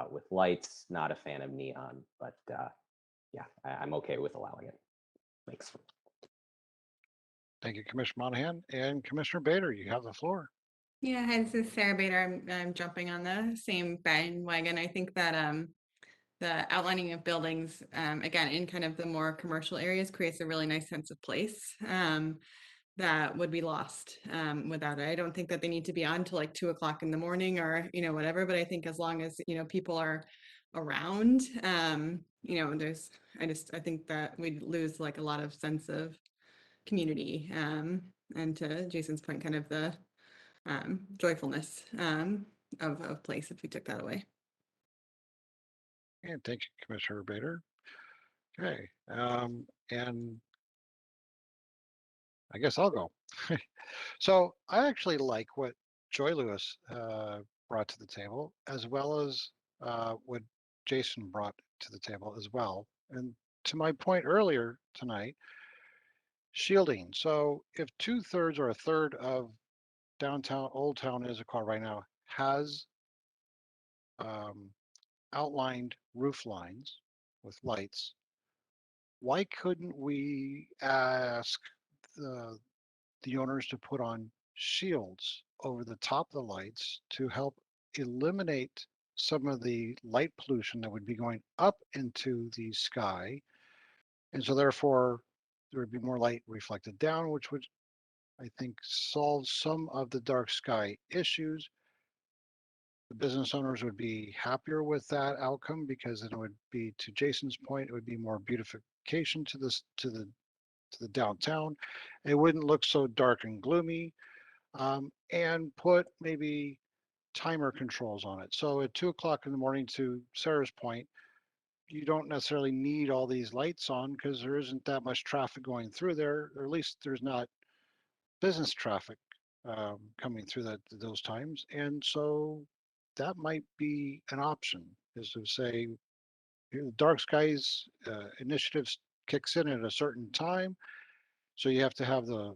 with lights. Not a fan of neon, but yeah, I'm okay with allowing it. Thanks. Thank you, Commissioner Monahan. And Commissioner Bader, you have the floor. Yeah, hi, this is Sarah Bader. I'm jumping on the same bandwagon. I think that the outlining of buildings, again, in kind of the more commercial areas creates a really nice sense of place that would be lost without it. I don't think that they need to be on till like 2 o'clock in the morning or, whatever, but I think as long as, people are around, I think that we'd lose like a lot of sense of community. And to Jason's point, kind of the joyfulness of place if we took that away. And thank you, Commissioner Bader. Okay. And I guess I'll go. So I actually like what Joy Lewis brought to the table, as well as what Jason brought to the table as well. And to my point earlier tonight, shielding. So if 2/3 or a third of downtown, Old Town Issaquah right now has um, outlined roof lines with lights, why couldn't we ask the owners to put on shields over the top of the lights to help eliminate some of the light pollution that would be going up into the sky? And so therefore there would be more light reflected down, which would, I think, solve some of the dark sky issues. The business owners would be happier with that outcome because then it would be, to Jason's point, it would be more beautification to this to the downtown. It wouldn't look so dark and gloomy, and put maybe timer controls on it. So at 2 o'clock in the morning, to Sarah's point, you don't necessarily need all these lights on because there isn't that much traffic going through there, or at least there's not business traffic coming through those times. And so that might be an option, is to say, the dark skies initiatives kicks in at a certain time, so you have to have the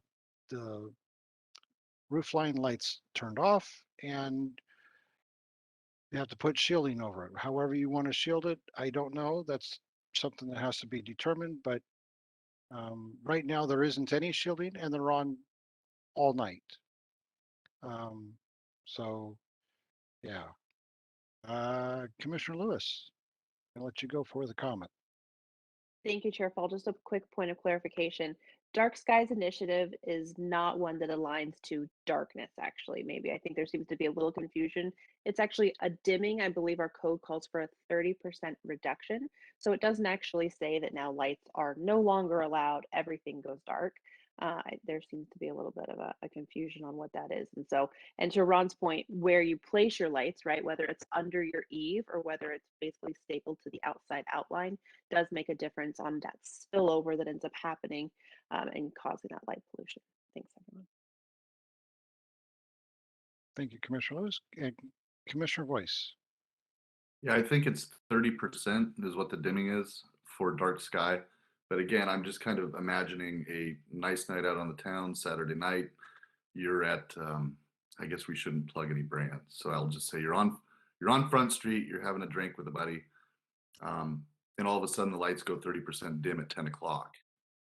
roofline lights turned off, and you have to put shielding over it. However you want to shield it, I don't know. That's something that has to be determined. But right now there isn't any shielding, and they're on all night. So yeah, Commissioner Lewis, I'll let you go for the comment. Thank you, Chair Fall. Just a quick point of clarification. Dark Skies Initiative is not one that aligns to darkness, actually. Maybe I think there seems to be a little confusion. It's actually a dimming. I believe our code calls for a 30% reduction. So it doesn't actually say that now lights are no longer allowed, everything goes dark. There seems to be a little bit of a confusion on what that is. And so, and to Ron's point, where you place your lights, right, whether it's under your eave or whether it's basically stapled to the outside outline, does make a difference on that spillover that ends up happening and causing that light pollution. Thanks, everyone. Thank you, Commissioner Lewis. Commissioner Voice. Yeah, I think it's 30% is what the dimming is for dark sky. But again, I'm just kind of imagining a nice night out on the town, Saturday night. You're at, I guess we shouldn't plug any brands. So I'll just say you're on Front Street, you're having a drink with a buddy, and all of a sudden the lights go 30% dim at 10 o'clock.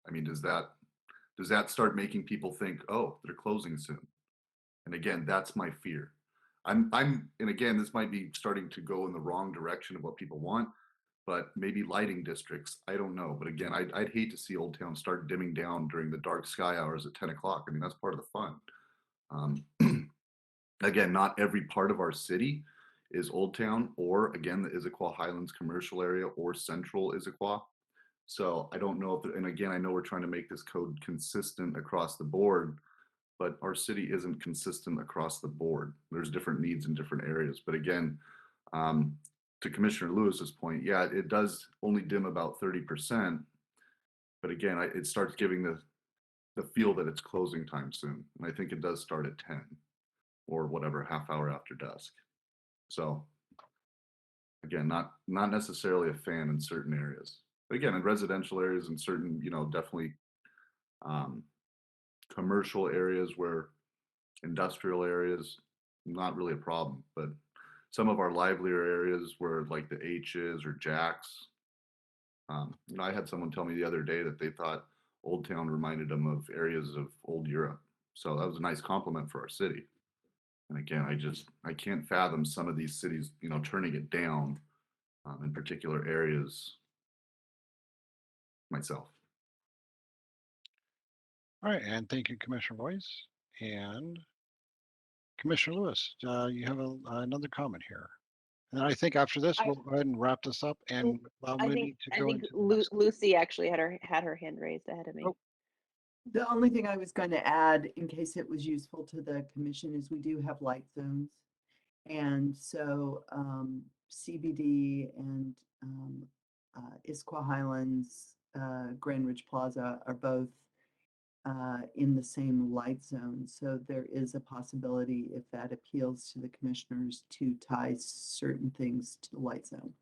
I mean, does that start making people think, oh, they're closing soon? And again, that's my fear. And again, this might be starting to go in the wrong direction of what people want, but maybe lighting districts, I don't know. But again, I'd hate to see Old Town start dimming down during the dark sky hours at 10 o'clock. I mean, that's part of the fun. Again, not every part of our city is Old Town or again, the Issaquah Highlands commercial area or central Issaquah. So I don't know and again, I know we're trying to make this code consistent across the board, but our city isn't consistent across the board. There's different needs in different areas. But again, to Commissioner Lewis's point, yeah, it does only dim about 30%. But again, it starts giving the feel that it's closing time soon. And I think it does start at 10 or whatever, half hour after dusk. So again, not necessarily a fan in certain areas. But again, in residential areas and certain, definitely commercial areas where industrial areas, not really a problem, but some of our livelier areas where like the H's or Jacks, I had someone tell me the other day that they thought Old Town reminded them of areas of old Europe. So that was a nice compliment for our city. And again, I can't fathom some of these cities, turning it down in particular areas myself. All right, and thank you, Commissioner Voice. And Commissioner Lewis, you have another comment here. And I think after this, we'll go ahead and wrap this up and allow Mooney to go into the next. Lucy actually had her hand raised ahead of me. Oh. The only thing I was going to add, in case it was useful to the commission, is we do have light zones. And so CBD and Issaquah Highlands, Grand Ridge Plaza are both in the same light zone. So there is a possibility, if that appeals to the commissioners, to tie certain things to the light zone.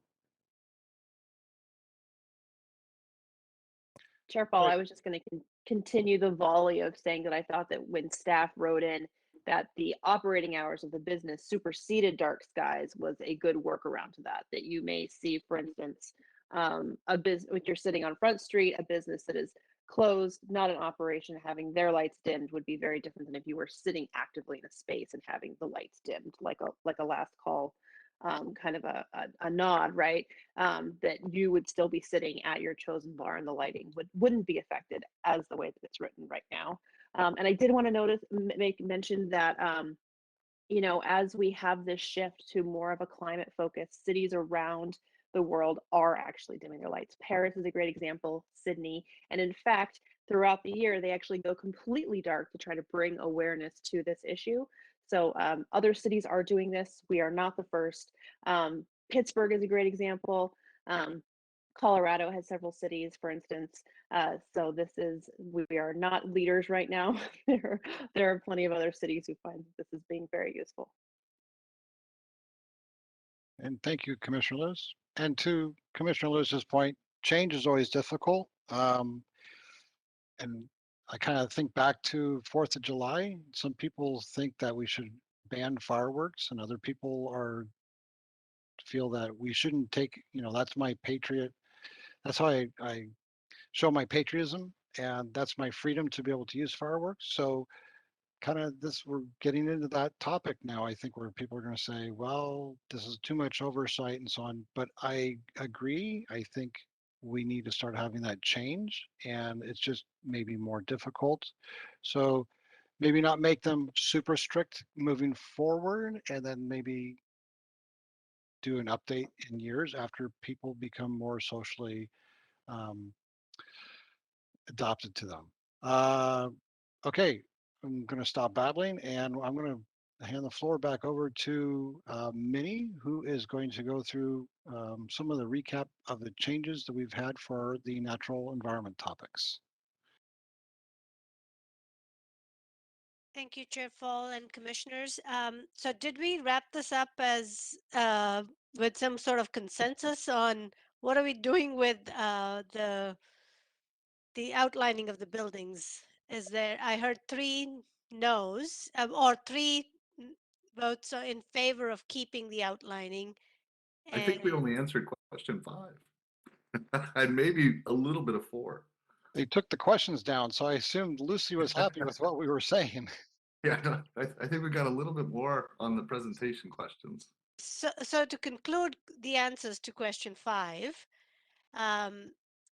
Chair Paul, I was just going to continue the volley of saying that I thought that when staff wrote in that the operating hours of the business superseded dark skies was a good workaround to that. That you may see, for instance, a business, if you're sitting on Front Street, a business that is closed, not in operation, having their lights dimmed would be very different than if you were sitting actively in a space and having the lights dimmed, like a last call kind of a nod, right? That you would still be sitting at your chosen bar and the lighting wouldn't be affected as the way that it's written right now. And I did want to make mention that, as we have this shift to more of a climate focus, cities around the world are actually dimming their lights. Paris is a great example, Sydney. And in fact, throughout the year, they actually go completely dark to try to bring awareness to this issue. So other cities are doing this. We are not the first. Pittsburgh is a great example. Colorado has several cities, for instance. So we are not leaders right now. there are plenty of other cities who find this as being very useful. And thank you, Commissioner Lewis. And to Commissioner Lewis's point, change is always difficult. And I kind of think back to 4th of July. Some people think that we should ban fireworks, and other people feel that we shouldn't take, that's my patriot. That's how I show my patriotism, and that's my freedom to be able to use fireworks. So kind of we're getting into that topic now, I think, where people are going to say, well, this is too much oversight and so on. But I agree. I think we need to start having that change, and it's just maybe more difficult. So maybe not make them super strict moving forward, and then maybe do an update in years after people become more socially adopted to them. Okay, I'm going to stop babbling and I'm going to hand the floor back over to Minnie, who is going to go through some of the recap of the changes that we've had for the natural environment topics. Thank you, Chair Fall and commissioners. So did we wrap this up as with some sort of consensus on what are we doing with the outlining of the buildings? Is there? I heard three no's or three votes are in favor of keeping the outlining. I think we And only answered question 5 and maybe a little bit of 4. They took the questions down, so I assumed Lucy was happy with what we were saying. Yeah, no, I think we got a little bit more on the presentation questions. so to conclude the answers to question 5, um,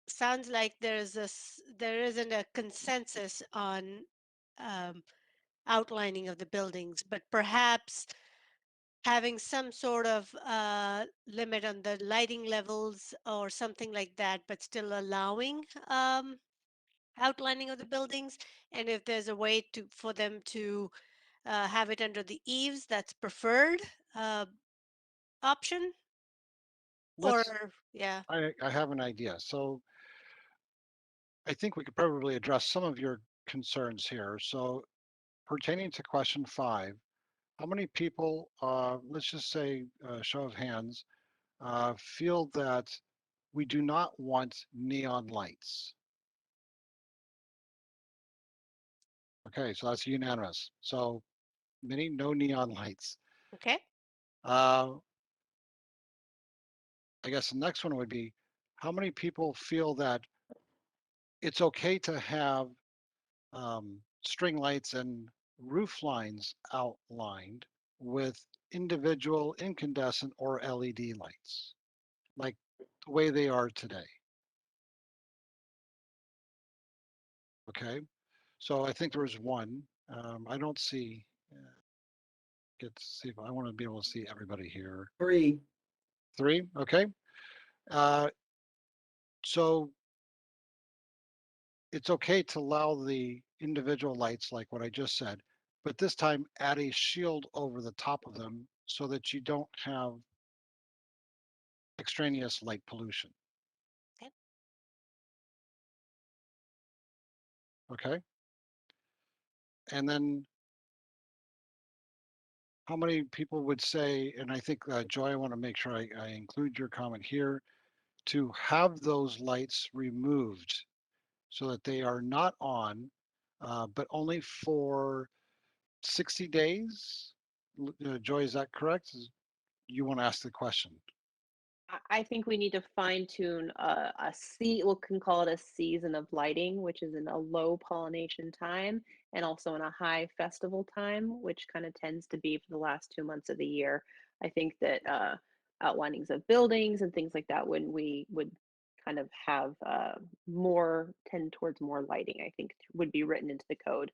sounds like there isn't a consensus on um, outlining of the buildings, but perhaps having some sort of limit on the lighting levels or something like that, but still allowing outlining of the buildings. And if there's a way to for them to have it under the eaves, that's preferred option. Or Let's, yeah, I have an idea. So I think we could probably address some of your concerns here. So pertaining to question 5, how many people, let's just say, show of hands, feel that we do not want neon lights? Okay, so that's unanimous. So many no neon lights. okay. Uh, I guess the next one would be, how many people feel that it's okay to have string lights and roof lines outlined with individual incandescent or LED lights, like the way they are today? Okay, so I think there was one. I don't see. Get to see if I want to be able to see everybody here. 3. 3. Okay. Uh, so it's okay to allow the individual lights, like what I just said, but this time add a shield over the top of them so that you don't have extraneous light pollution. Okay. Okay. And then how many people would say, and I think, Joy, I want to make sure I include your comment here, to have those lights removed so that they are not on, but only for 60 days? Joy, is that correct? You want to ask the question? I think we need to fine tune we can call it a season of lighting, which is in a low pollination time and also in a high festival time, which kind of tends to be for the last 2 months of the year. I think that outlinings of buildings and things like that, when we would kind of have more tend towards more lighting, I think would be written into the code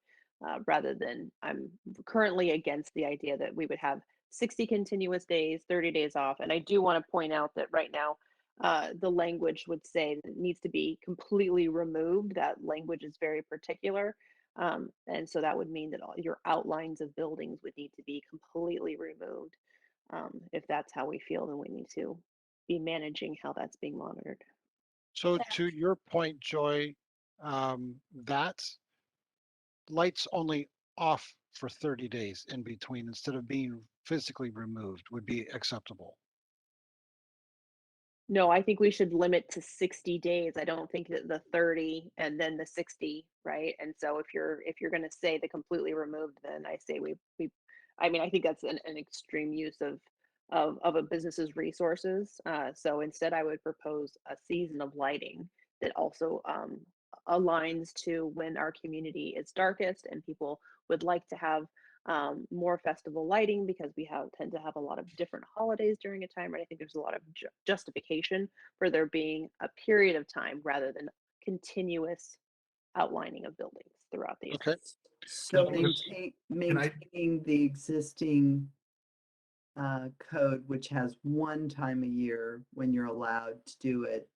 rather than I'm currently against the idea that we would have 60 continuous days, 30 days off. And I do want to point out that right now, the language would say that it needs to be completely removed. That language is very particular. And so that would mean that all your outlines of buildings would need to be completely removed. If that's how we feel, then we need to be managing how that's being monitored. So to your point, Joy, that lights only off for 30 days in between instead of being physically removed would be acceptable. No, I think we should limit to 60 days. I don't think that the 30 and then the 60, right? And so if you're going to say the completely removed, then I say we I mean, I think that's an extreme use of a business's resources. So instead, I would propose a season of lighting that also aligns to when our community is darkest and people would like to have more festival lighting because we tend to have a lot of different holidays during a time, right? I think there's a lot of justification for there being a period of time rather than continuous outlining of buildings throughout the year. Okay. So Now, there's- maintaining the existing code, which has one time a year when you're allowed to do it.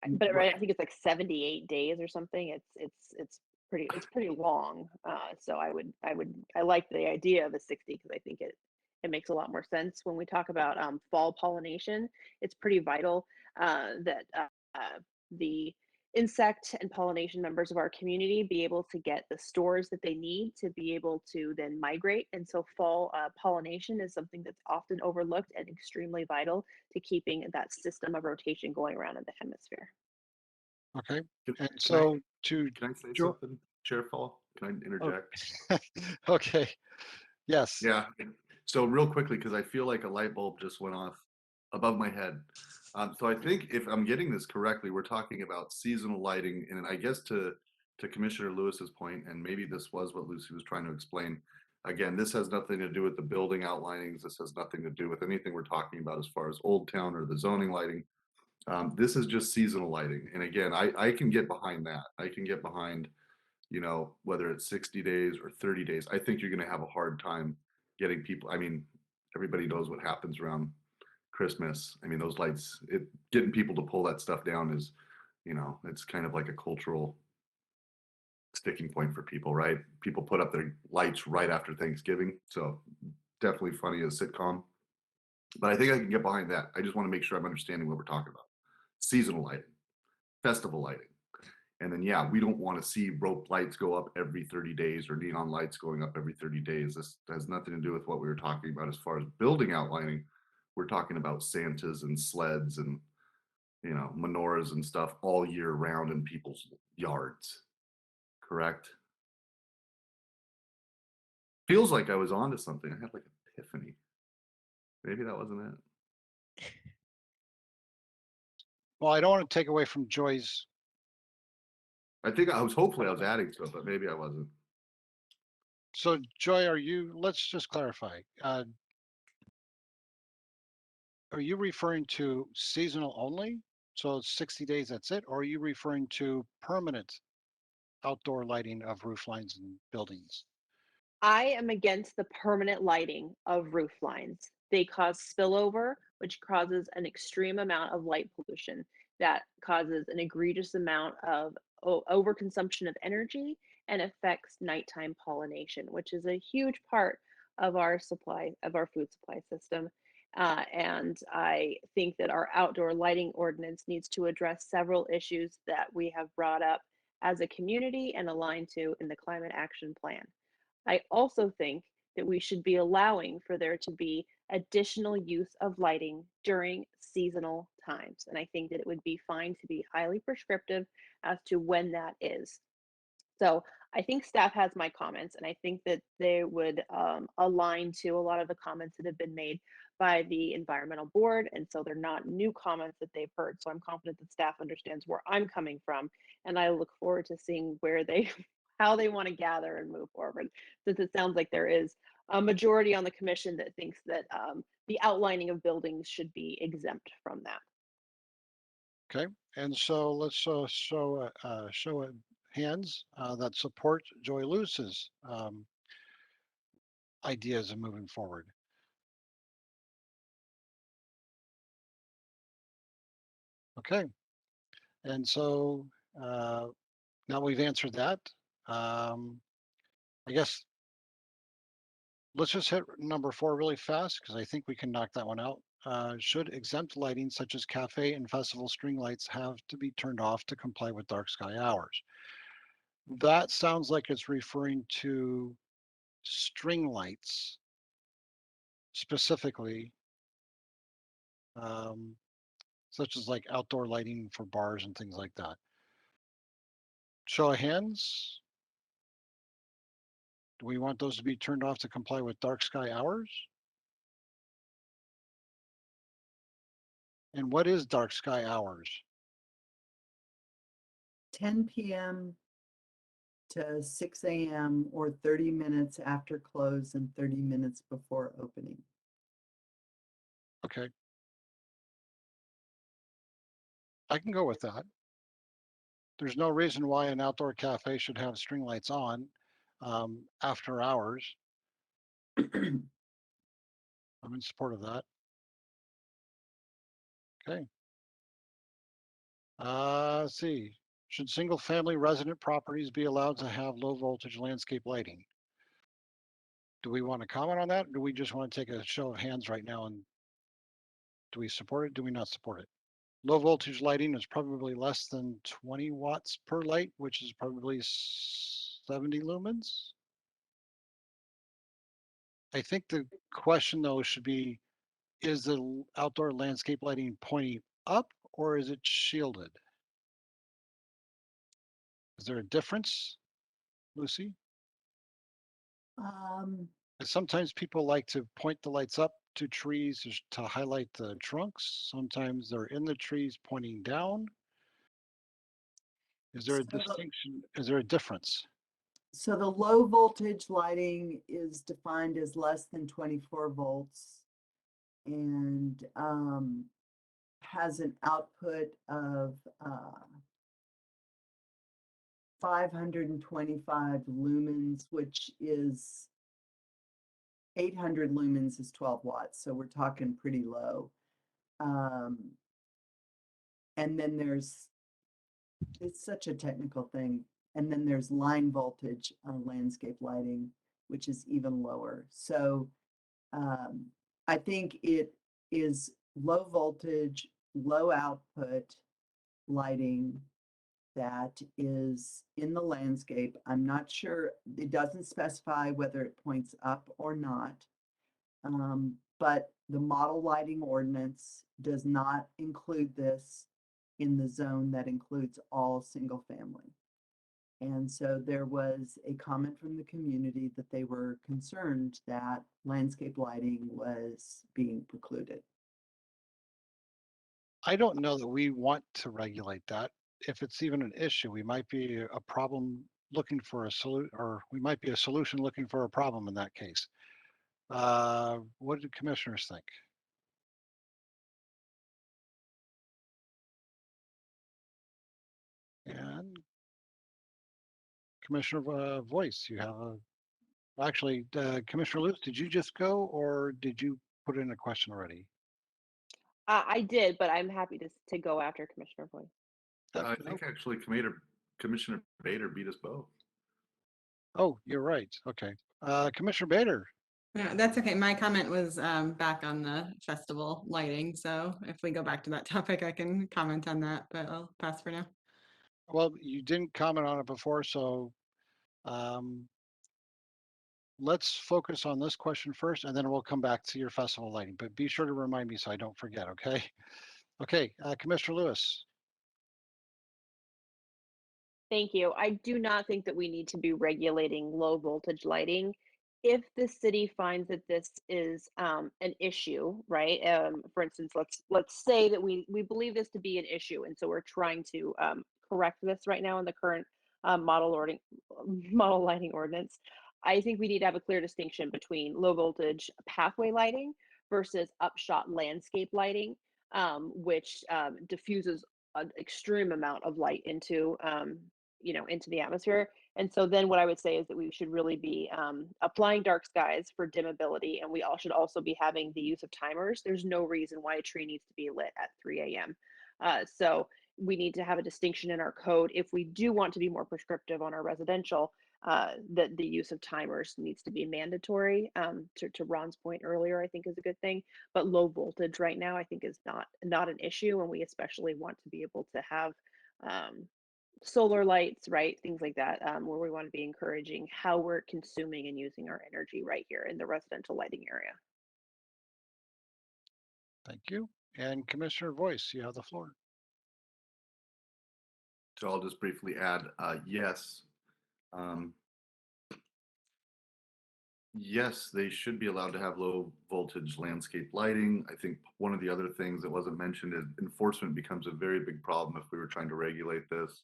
But right, I think it's like 78 days or something. It's it's pretty long. So I like the idea of a 60 because I think it makes a lot more sense when we talk about fall pollination. It's pretty vital that the insect and pollination members of our community be able to get the stores that they need to be able to then migrate. And so fall pollination is something that's often overlooked and extremely vital to keeping that system of rotation going around in the hemisphere. Okay. Can, And can I so to can I say Jo- something, Chair Fall? Can I interject? okay. Yes. Yeah. So real quickly, because I feel like a light bulb just went off above my head. So I think if I'm getting this correctly, we're talking about seasonal lighting, and I guess to Commissioner Lewis's point, and maybe this was what Lucy was trying to explain. Again, this has nothing to do with the building outlinings. This has nothing to do with anything we're talking about as far as Old Town or the zoning lighting. This is just seasonal lighting, and again, I can get behind that. I can get behind, whether it's 60 days or 30 days. I think you're going to have a hard time getting people. I mean, everybody knows what happens around Christmas. I mean, those lights, getting people to pull that stuff down is, it's kind of like a cultural sticking point for people, right? People put up their lights right after Thanksgiving. So definitely funny as a sitcom. But I think I can get behind that. I just want to make sure I'm understanding what we're talking about. Seasonal lighting, festival lighting. And then, yeah, we don't want to see rope lights go up every 30 days or neon lights going up every 30 days. This has nothing to do with what we were talking about as far as building outlining. We're talking about Santas and sleds and, menorahs and stuff all year round in people's yards. Correct? Feels like I was onto something. I had like epiphany. Maybe that wasn't it. Well, I don't want to take away from Joy's. I think hopefully I was adding to it, but maybe I wasn't. So Joy, let's just clarify. Are you referring to seasonal only? So it's 60 days, that's it? Or are you referring to permanent outdoor lighting of roof lines and buildings? I am against the permanent lighting of roof lines. They cause spillover, which causes an extreme amount of light pollution that causes an egregious amount of overconsumption of energy and affects nighttime pollination, which is a huge part of our food supply system. And I think that our outdoor lighting ordinance needs to address several issues that we have brought up as a community and aligned to in the climate action plan. I also think that we should be allowing for there to be additional use of lighting during seasonal times. And I think that it would be fine to be highly prescriptive as to when that is. So I think staff has my comments, and I think that they would align to a lot of the comments that have been made by the environmental board. And so they're not new comments that they've heard. So I'm confident that staff understands where I'm coming from. And I look forward to seeing where they, how they want to gather and move forward, since it sounds like there is a majority on the commission that thinks that the outlining of buildings should be exempt from that. Okay, and so let's show hands that support Joy Lewis's ideas of moving forward. Okay, and so now we've answered that. I guess let's just hit number 4 really fast because I think we can knock that one out. Should exempt lighting such as cafe and festival string lights have to be turned off to comply with dark sky hours? That sounds like it's referring to string lights specifically, um, such as like outdoor lighting for bars and things like that. Show of hands. Do we want those to be turned off to comply with dark sky hours? And what is dark sky hours? 10 p.m. to 6 a.m. or 30 minutes after close and 30 minutes before opening. Okay. I can go with that. There's no reason why an outdoor cafe should have string lights on after hours. I'm in support of that. Okay. Let's see. Should single-family resident properties be allowed to have low-voltage landscape lighting? Do we want to comment on that? Or do we just want to take a show of hands right now and do we support it? Do we not support it? Low voltage lighting is probably less than 20 watts per light, which is probably 70 lumens. I think the question though should be, is the outdoor landscape lighting pointing up or is it shielded? Is there a difference, Lucy? Sometimes people like to point the lights up to trees to highlight the trunks. Sometimes they're in the trees pointing down. Is there a So the- distinction? Is there a difference? So the low voltage lighting is defined as less than 24 volts and has an output of 525 lumens, which is 800 lumens is 12 watts. So we're talking pretty low. And then it's such a technical thing. And then there's line voltage landscape lighting, which is even lower. So I think it is low voltage, low output lighting that is in the landscape. I'm not sure, it doesn't specify whether it points up or not. But the model lighting ordinance does not include this in the zone that includes all single family. And so there was a comment from the community that they were concerned that landscape lighting was being precluded. I don't know that we want to regulate that. If it's even an issue, we might be a problem looking for a solution, or we might be a solution looking for a problem in that case. What do commissioners think? And Commissioner Voice, you have a, actually, Commissioner Luce, did you just go or did you put in a question already? I did, but I'm happy to go after Commissioner Boyd. I think actually Commissioner Bader beat us both. Oh, you're right. Okay. Commissioner Bader. Yeah, that's okay. My comment was back on the festival lighting. So if we go back to that topic, I can comment on that, but I'll pass for now. Well, you didn't comment on it before, so um, let's focus on this question first, and then we'll come back to your festival lighting. But be sure to remind me so I don't forget, okay? Okay, Commissioner Lewis. Thank you. I do not think that we need to be regulating low voltage lighting. If the city finds that this is an issue, right? For instance, let's say that we believe this to be an issue, and so we're trying to correct this right now in the current model lighting ordinance. I think we need to have a clear distinction between low voltage pathway lighting versus upshot landscape lighting, which diffuses an extreme amount of light into into the atmosphere. And so then what I would say is that we should really be applying dark skies for dimmability, and we all should also be having the use of timers. There's no reason why a tree needs to be lit at 3 a.m. So we need to have a distinction in our code. If we do want to be more prescriptive on our residential, that the use of timers needs to be mandatory. To Ron's point earlier, I think is a good thing. But low voltage right now, I think is not an issue, and we especially want to be able to have solar lights, right? Things like that, where we want to be encouraging how we're consuming and using our energy right here in the residential lighting area. Thank you. And Commissioner Voice, you have the floor. So I'll just briefly add, yes. Yes, they should be allowed to have low voltage landscape lighting. I think one of the other things that wasn't mentioned is enforcement becomes a very big problem if we were trying to regulate this.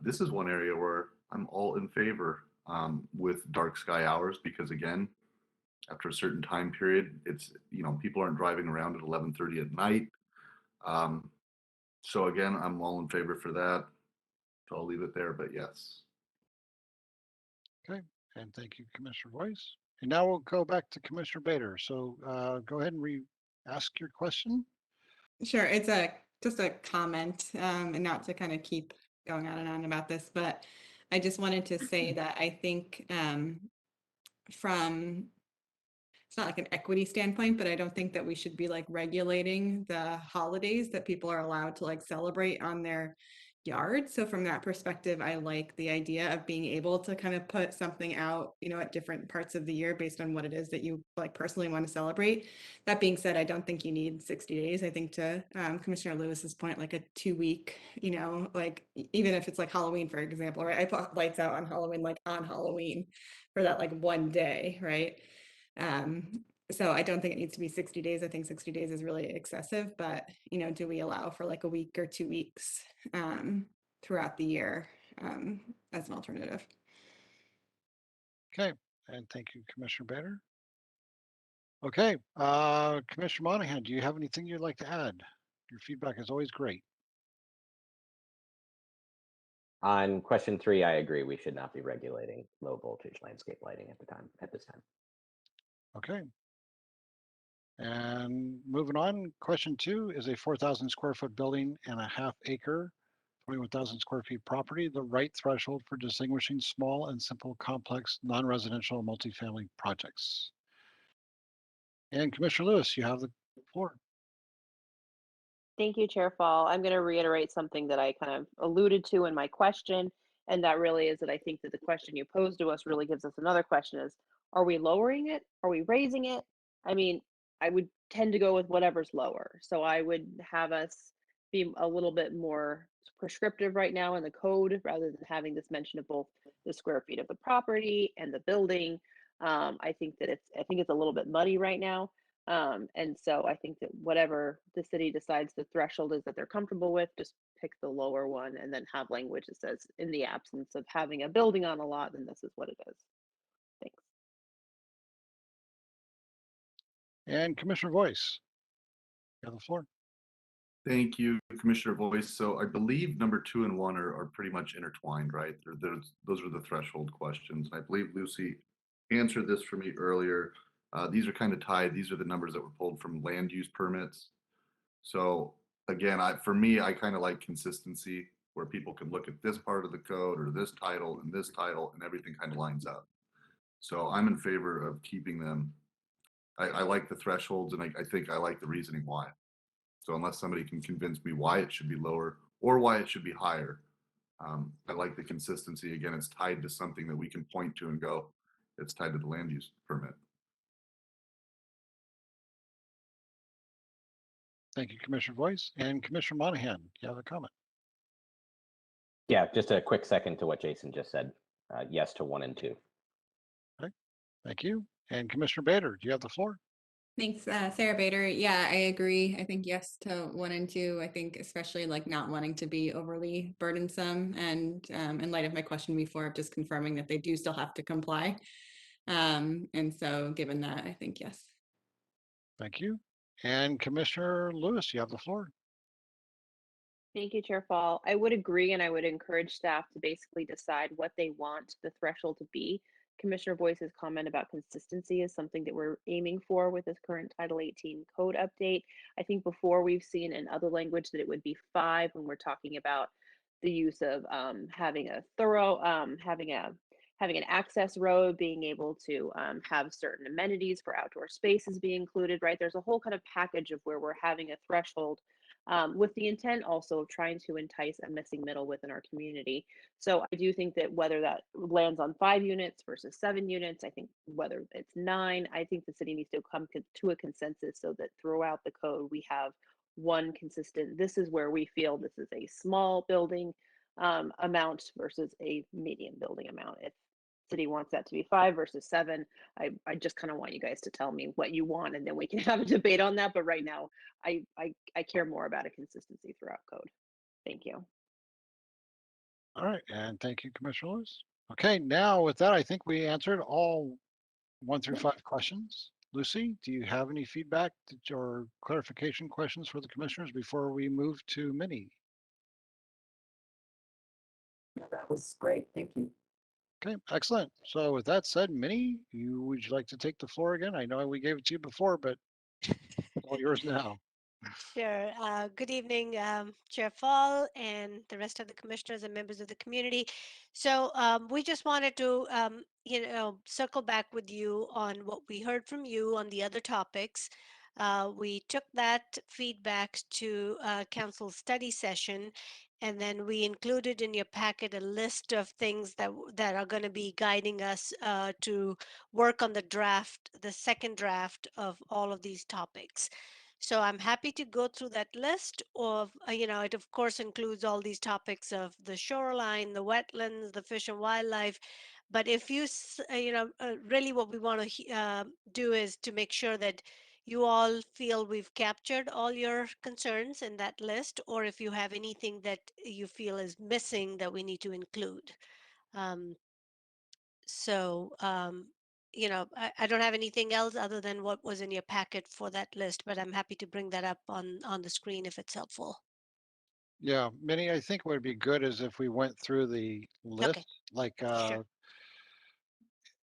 This is one area where I'm all in favor with dark sky hours because again, after a certain time period, it's, people aren't driving around at 11:30 at night. So again, I'm all in favor for that. So I'll leave it there, but yes. Okay, and thank you, Commissioner Voice. And now we'll go back to Commissioner Bader. So go ahead and ask your question. Sure, it's just a comment, and not to kind of keep going on and on about this, but I just wanted to say that I think from it's not like an equity standpoint, but I don't think that we should be like regulating the holidays that people are allowed to like celebrate on their yard. So from that perspective, I like the idea of being able to kind of put something out, you know, at different parts of the year based on what it is that you like personally want to celebrate. That being said, I don't think you need 60 days. I think to Commissioner Lewis's point, like a 2-week, you know, like even if it's like Halloween, for example, right? I put lights out on Halloween, like on Halloween for that like one day, right? So I don't think it needs to be 60 days. I think 60 days is really excessive, but you know, do we allow for like a week or 2 weeks throughout the year as an alternative? Okay, and thank you, Commissioner Bader. Okay, Commissioner Monahan, do you have anything you'd like to add? Your feedback is always great. On question 3, I agree. We should not be regulating low voltage landscape lighting at this time. Okay. And moving on, question 2 is a 4,000 square foot building and a half acre, 21,000 square feet property, the right threshold for distinguishing small and simple complex non-residential multifamily projects. And Commissioner Lewis, you have the floor. Thank you, Chair Fall. I'm going to reiterate something that I kind of alluded to in my question, and that really is that I think that the question you posed to us really gives us another question is, are we lowering it? Are we raising it? I mean, I would tend to go with whatever's lower. So I would have us be a little bit more prescriptive right now in the code rather than having this mention of both the square feet of the property and the building. I think it's a little bit muddy right now. And so I think that whatever the city decides the threshold is that they're comfortable with, just pick the lower one and then have language that says in the absence of having a building on a lot, then this is what it is. Thanks. And Commissioner Voice, you have the floor. Thank you, Commissioner Voice. So I believe number 2 and 1 are pretty much intertwined, right? Those are the threshold questions. I believe Lucy answered this for me earlier. These are kind of tied. These are the numbers that were pulled from land use permits. So again, for me, I kind of like consistency where people can look at this part of the code or this title and everything kind of lines up. So I'm in favor of keeping them. I like the thresholds and I think I like the reasoning why. So unless somebody can convince me why it should be lower or why it should be higher, I like the consistency. Again, it's tied to something that we can point to and go, it's tied to the land use permit. Thank you, Commissioner Voice. And Commissioner Monahan, you have a comment? Yeah, just a quick second to what Jason just said. Yes to 1 and 2. Okay, thank you. And Commissioner Bader, do you have the floor? Thanks, Sarah Bader. Yeah, I agree. I think yes to 1 and 2. I think especially like not wanting to be overly burdensome, and in light of my question before, of just confirming that they do still have to comply. And so given that, I think yes. Thank you. And Commissioner Lewis, you have the floor. Thank you, Chair Fall. I would agree, and I would encourage staff to basically decide what they want the threshold to be. Commissioner Boyce's comment about consistency is something that we're aiming for with this current Title 18 code update. I think before we've seen in other language that it would be 5 when we're talking about the use of having a thorough, having an access road, being able to have certain amenities for outdoor spaces be included, right? There's a whole kind of package of where we're having a threshold with the intent also of trying to entice a missing middle within our community. So I do think that whether that lands on 5 units versus 7 units, I think whether it's 9, I think the city needs to come to a consensus so that throughout the code we have one consistent, this is where we feel this is a small building amount versus a medium building amount. If city wants that to be 5 versus 7, I just kind of want you guys to tell me what you want, and then we can have a debate on that. But right now, I care more about a consistency throughout code. Thank you. All right, and thank you, Commissioner Lewis. Okay, now with that, I think we answered all 1 through 5 questions. Lucy, do you have any feedback or clarification questions for the commissioners before we move to Minnie? That was great. Thank you. Okay, excellent. So with that said, Minnie, would you like to take the floor again? I know we gave it to you before, but it's all yours now. Sure. Good evening, Chair Fall and the rest of the commissioners and members of the community. So we just wanted to, circle back with you on what we heard from you on the other topics. We took that feedback to council study session, and then we included in your packet a list of things that are going to be guiding us to work on the second draft of all of these topics. So I'm happy to go through that list of, it of course includes all these topics of the shoreline, the wetlands, the fish and wildlife. But if really what we want to do is to make sure that you all feel we've captured all your concerns in that list, or if you have anything that you feel is missing that we need to include. Um, I don't have anything else other than what was in your packet for that list, but I'm happy to bring that up on the screen if it's helpful. Yeah, Minnie, I think what would be good is if we went through the Okay, list, like, sure,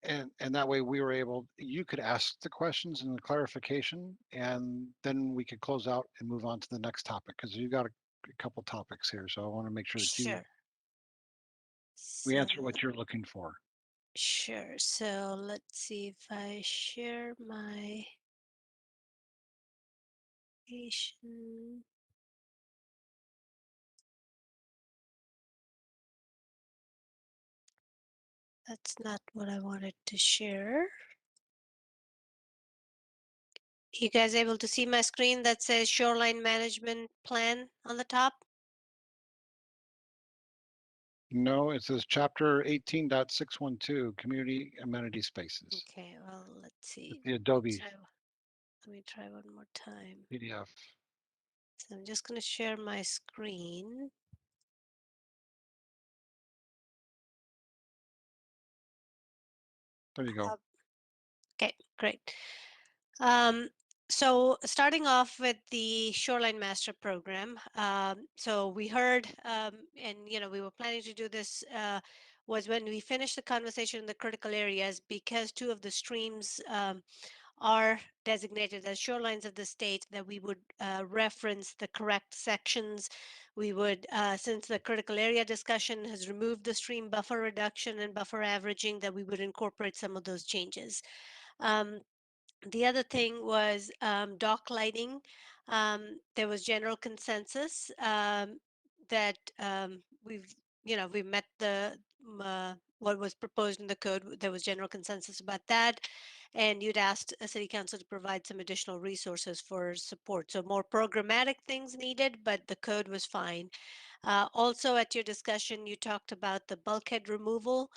and that way we were able, you could ask the questions and the clarification, and then we could close out and move on to the next topic, because you got a couple topics here. So I want to make sure that sure. we So, answer what you're looking for. sure. So let's see if I share my presentation. That's not what I wanted to share. You guys able to see my screen that says shoreline management plan on the top? No, it says chapter 18.612, community amenity spaces. Okay, well, let's It's see. the Adobe Let me try one more time. PDF. So I'm just going to share my screen. There you go. Okay, great. Um, so starting off with the Shoreline Master Program, so we heard, and we were planning to do this, was when we finished the conversation in the critical areas, because two of the streams are designated as shorelines of the state, that we would reference the correct sections. We would, since the critical area discussion has removed the stream buffer reduction and buffer averaging, that we would incorporate some of those changes. Um, the other thing was dock lighting. There was general consensus that we've met what was proposed in the code. There was general consensus about that, and you'd asked a city council to provide some additional resources for support. So more programmatic things needed, but the code was fine. Also, at your discussion, you talked about the bulkhead removal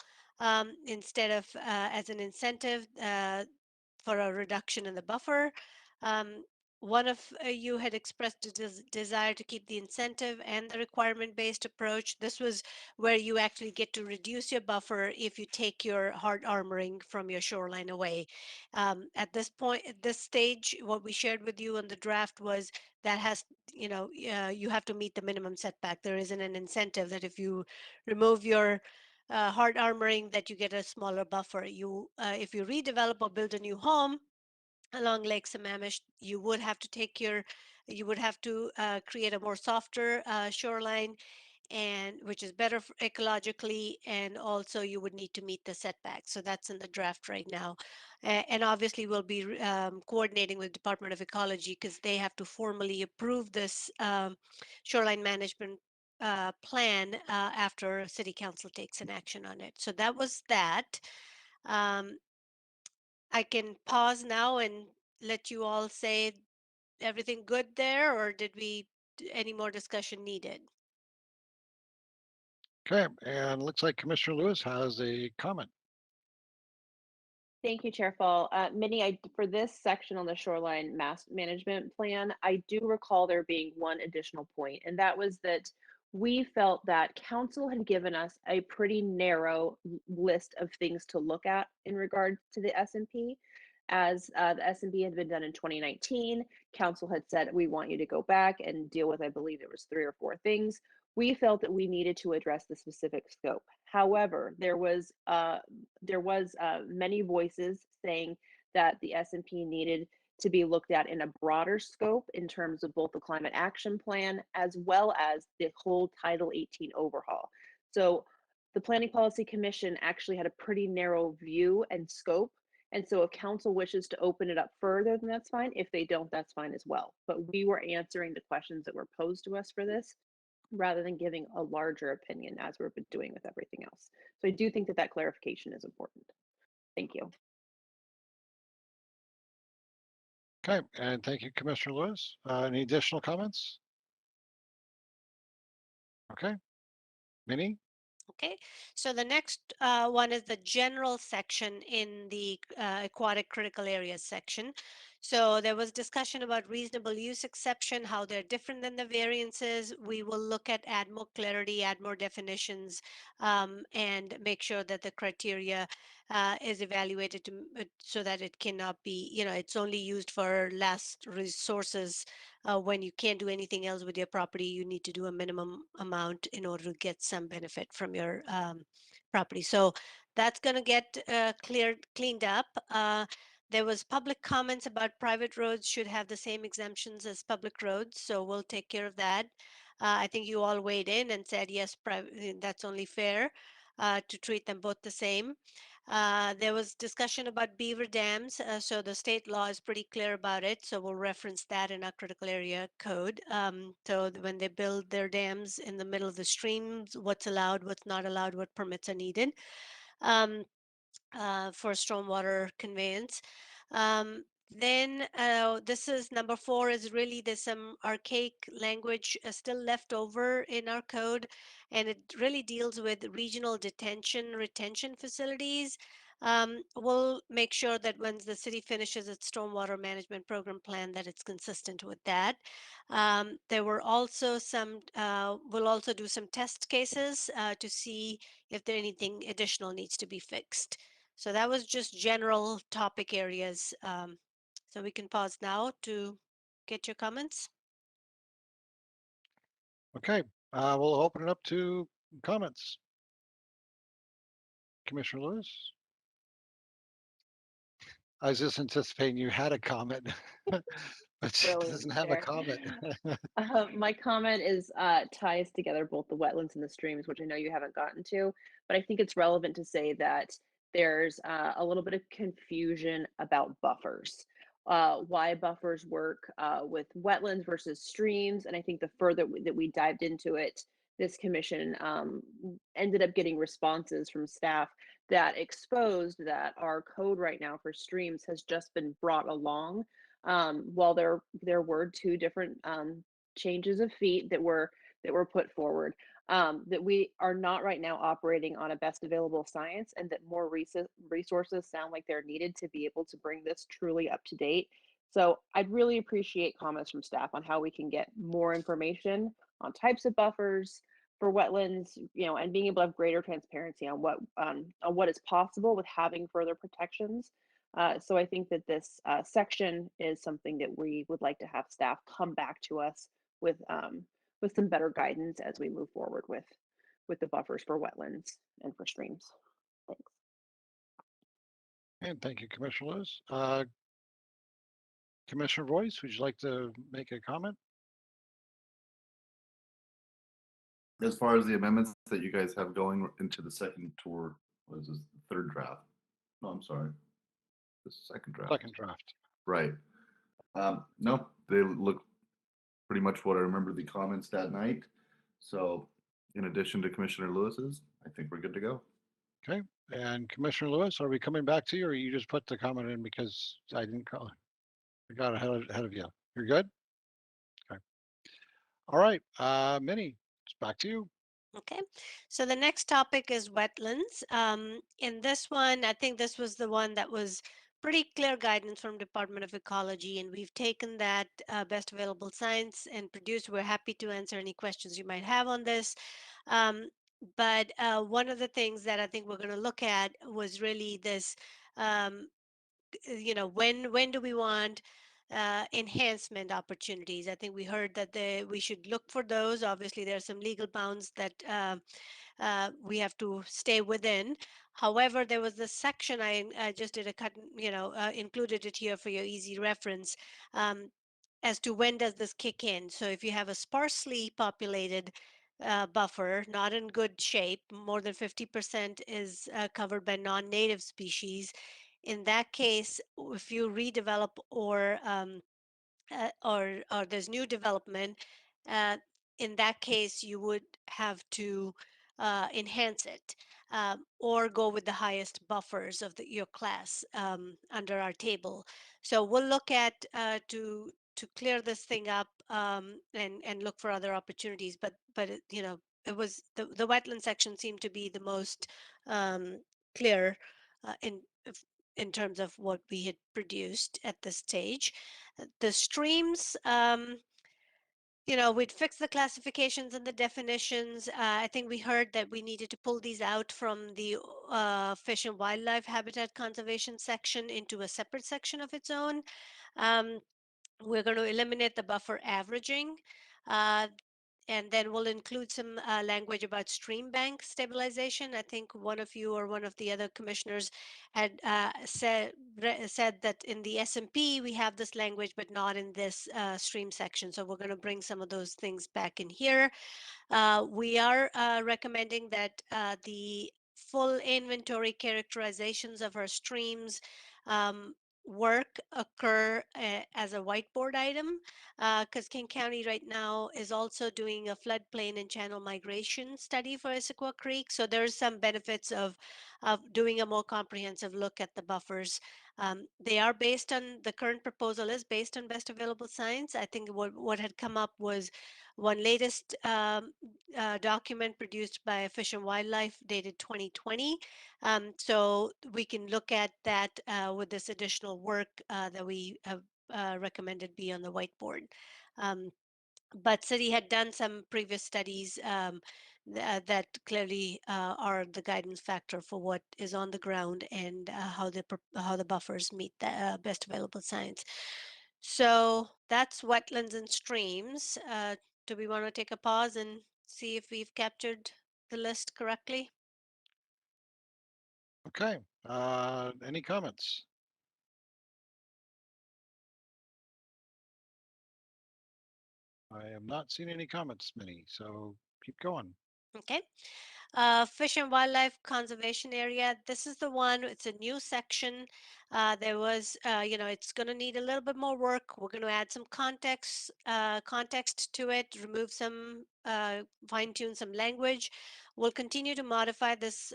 instead of as an incentive. For a reduction in the buffer. Um, one of you had expressed a desire to keep the incentive and the requirement-based approach. This was where you actually get to reduce your buffer if you take your hard armoring from your shoreline away. At this point, at this stage, what we shared with you in the draft was that you have to meet the minimum setback. There isn't an incentive that if you remove your hard armoring that you get a smaller buffer. If you redevelop or build a new home along Lake Sammamish, you would have to create a more softer shoreline, and which is better ecologically, and also you would need to meet the setbacks. So that's in the draft right now. And obviously we'll be coordinating with Department of Ecology, because they have to formally approve this shoreline management plan after City Council takes an action on it. So that was that. Um, I can pause now and let you all say everything good there, or any more discussion needed? Okay, and looks like Commissioner Lewis has a comment. Thank you, Chair Fall. Minnie, for this section on the shoreline mass management plan, I do recall there being one additional point, and that was that we felt that council had given us a pretty narrow list of things to look at in regard to the S&P. As the S&P had been done in 2019, council had said, we want you to go back and deal with, I believe there was 3 or 4 things. We felt that we needed to address the specific scope. However, there was many voices saying that the S&P needed to be looked at in a broader scope in terms of both the climate action plan as well as the whole Title 18 overhaul. So the Planning Policy Commission actually had a pretty narrow view and scope. And so if council wishes to open it up further, then that's fine. If they don't, that's fine as well. But we were answering the questions that were posed to us for this rather than giving a larger opinion as we've been doing with everything else. So I do think that that clarification is important. Thank you. Okay, and thank you, Commissioner Lewis. Any additional comments? Okay, Minnie? Okay, so the next one is the general section in the aquatic critical areas section. So there was discussion about reasonable use exception, how they're different than the variances. We will look at add more clarity, add more definitions, and make sure that the criteria is evaluated so that it cannot be, it's only used for last resources. When you can't do anything else with your property, you need to do a minimum amount in order to get some benefit from your property. So that's going to get cleaned up. There was public comments about private roads should have the same exemptions as public roads, so we'll take care of that. I think you all weighed in and said, yes, that's only fair to treat them both the same. There was discussion about beaver dams, so the state law is pretty clear about it, so we'll reference that in our critical area code. So when they build their dams in the middle of the streams, what's allowed, what's not allowed, what permits are needed. For stormwater conveyance. Then this is number 4 is really there's some archaic language still left over in our code, and it really deals with regional detention retention facilities. We'll make sure that when the city finishes its stormwater management program plan that it's consistent with that. There were also some, we'll also do some test cases to see if there anything additional needs to be fixed. So that was just general topic areas. So we can pause now to get your comments. Okay, we'll open it up to comments. Commissioner Lewis? I was just anticipating you had a comment, but she Brilliant, doesn't have a Chair. comment. My comment is ties together both the wetlands and the streams, which I know you haven't gotten to, but I think it's relevant to say that there's a little bit of confusion about buffers. Why buffers work with wetlands versus streams, and I think the further that we dived into it, this commission ended up getting responses from staff that exposed that our code right now for streams has just been brought along. While there were 2 different changes of feet that were put forward, that we are not right now operating on a best available science, and that more resources sound like they're needed to be able to bring this truly up to date. So I'd really appreciate comments from staff on how we can get more information on types of buffers for wetlands, and being able to have greater transparency on what is possible with having further protections. So I think that this section is something that we would like to have staff come back to us with some better guidance as we move forward with the buffers for wetlands and for streams. Thanks. And thank you, Commissioner Lewis. Commissioner Voice, would you like to make a comment? As far as the amendments that you guys have going into the second tour, what is this, the 3rd draft? No, I'm sorry. The second draft. Second draft. Right. No, they look pretty much what I remember the comments that night. So in addition to Commissioner Lewis's, I think we're good to go. Okay, and Commissioner Lewis, are we coming back to you, or you just put the comment in because I didn't call? I got ahead of you. You're good? Okay. All right, Minnie, it's back to you. Okay, so the next topic is wetlands. In this one, I think this was the one that was pretty clear guidance from Department of Ecology, and we've taken that best available science and produced. We're happy to answer any questions you might have on this. But one of the things that I think we're going to look at was really this, when do we want enhancement opportunities. I think we heard that we should look for those. Obviously, there are some legal bounds that we have to stay within. However, there was this section I just did a cut, included it here for your easy reference, as to when does this kick in. So if you have a sparsely populated buffer, not in good shape, more than 50% is covered by non-native species. In that case, if you redevelop or there's new development, uh, in that case, you would have to enhance it or go with the highest buffers of your class under our table. So we'll look at to clear this thing up and look for other opportunities. But it was the wetland section seemed to be the most clear in in terms of what we had produced at this stage. The streams, we'd fix the classifications and the definitions. I think we heard that we needed to pull these out from the fish and wildlife habitat conservation section into a separate section of its own. We're going to eliminate the buffer averaging. And then we'll include some language about stream bank stabilization. I think one of you or one of the other commissioners had said that in the SMP we have this language, but not in this stream section. So we're going to bring some of those things back in here. We are recommending that the full inventory characterizations of our streams work occur as a whiteboard item, because King County right now is also doing a floodplain and channel migration study for Issaquah Creek. So there's some benefits of doing a more comprehensive look at the buffers. They are based on, the current proposal is based on best available science. I think what had come up was one latest document produced by Fish and Wildlife dated 2020. So we can look at that with this additional work that we have recommended be on the whiteboard. But city had done some previous studies that clearly are the guidance factor for what is on the ground and how the buffers meet the best available science. So that's wetlands and streams. Do we want to take a pause and see if we've captured the list correctly? Okay. Any comments? I am not seeing any comments, Minnie, so keep going. Okay. Fish and Wildlife Conservation Area. This is the one, it's a new section. There was, it's going to need a little bit more work. We're going to add some context to it, remove some, fine tune some language. We'll continue to modify this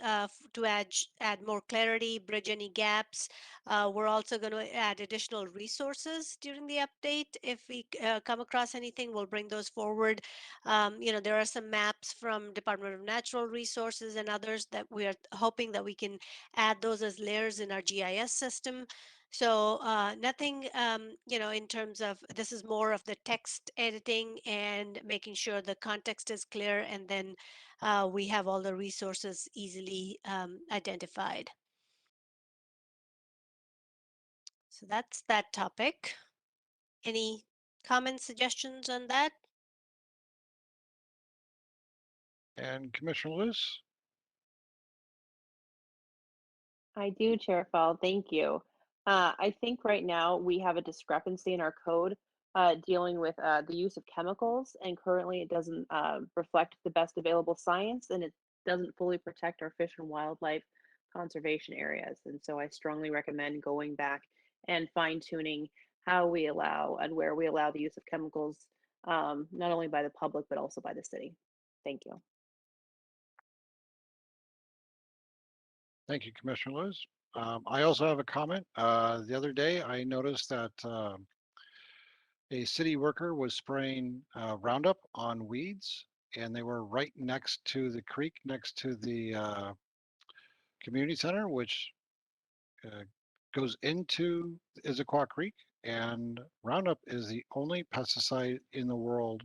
to add more clarity, bridge any gaps. We're also going to add additional resources during the update. If we come across anything, we'll bring those forward. There are some maps from Department of Natural Resources and others that we are hoping that we can add those as layers in our GIS system. So nothing, in terms of, this is more of the text editing and making sure the context is clear, and then we have all the resources easily identified. So that's that topic. Any comments, suggestions on that? And Commissioner Lewis? I do, Chair Fall. Thank you. I think right now we have a discrepancy in our code dealing with the use of chemicals, and currently it doesn't reflect the best available science, and it doesn't fully protect our fish and wildlife conservation areas. And so I strongly recommend going back and fine tuning how we allow and where we allow the use of chemicals, not only by the public, but also by the city. Thank you. Thank you, Commissioner Lewis. I also have a comment. The other day, I noticed that a city worker was spraying Roundup on weeds, and they were right next to the creek, next to the community center, which goes into Issaquah Creek. And Roundup is the only pesticide in the world.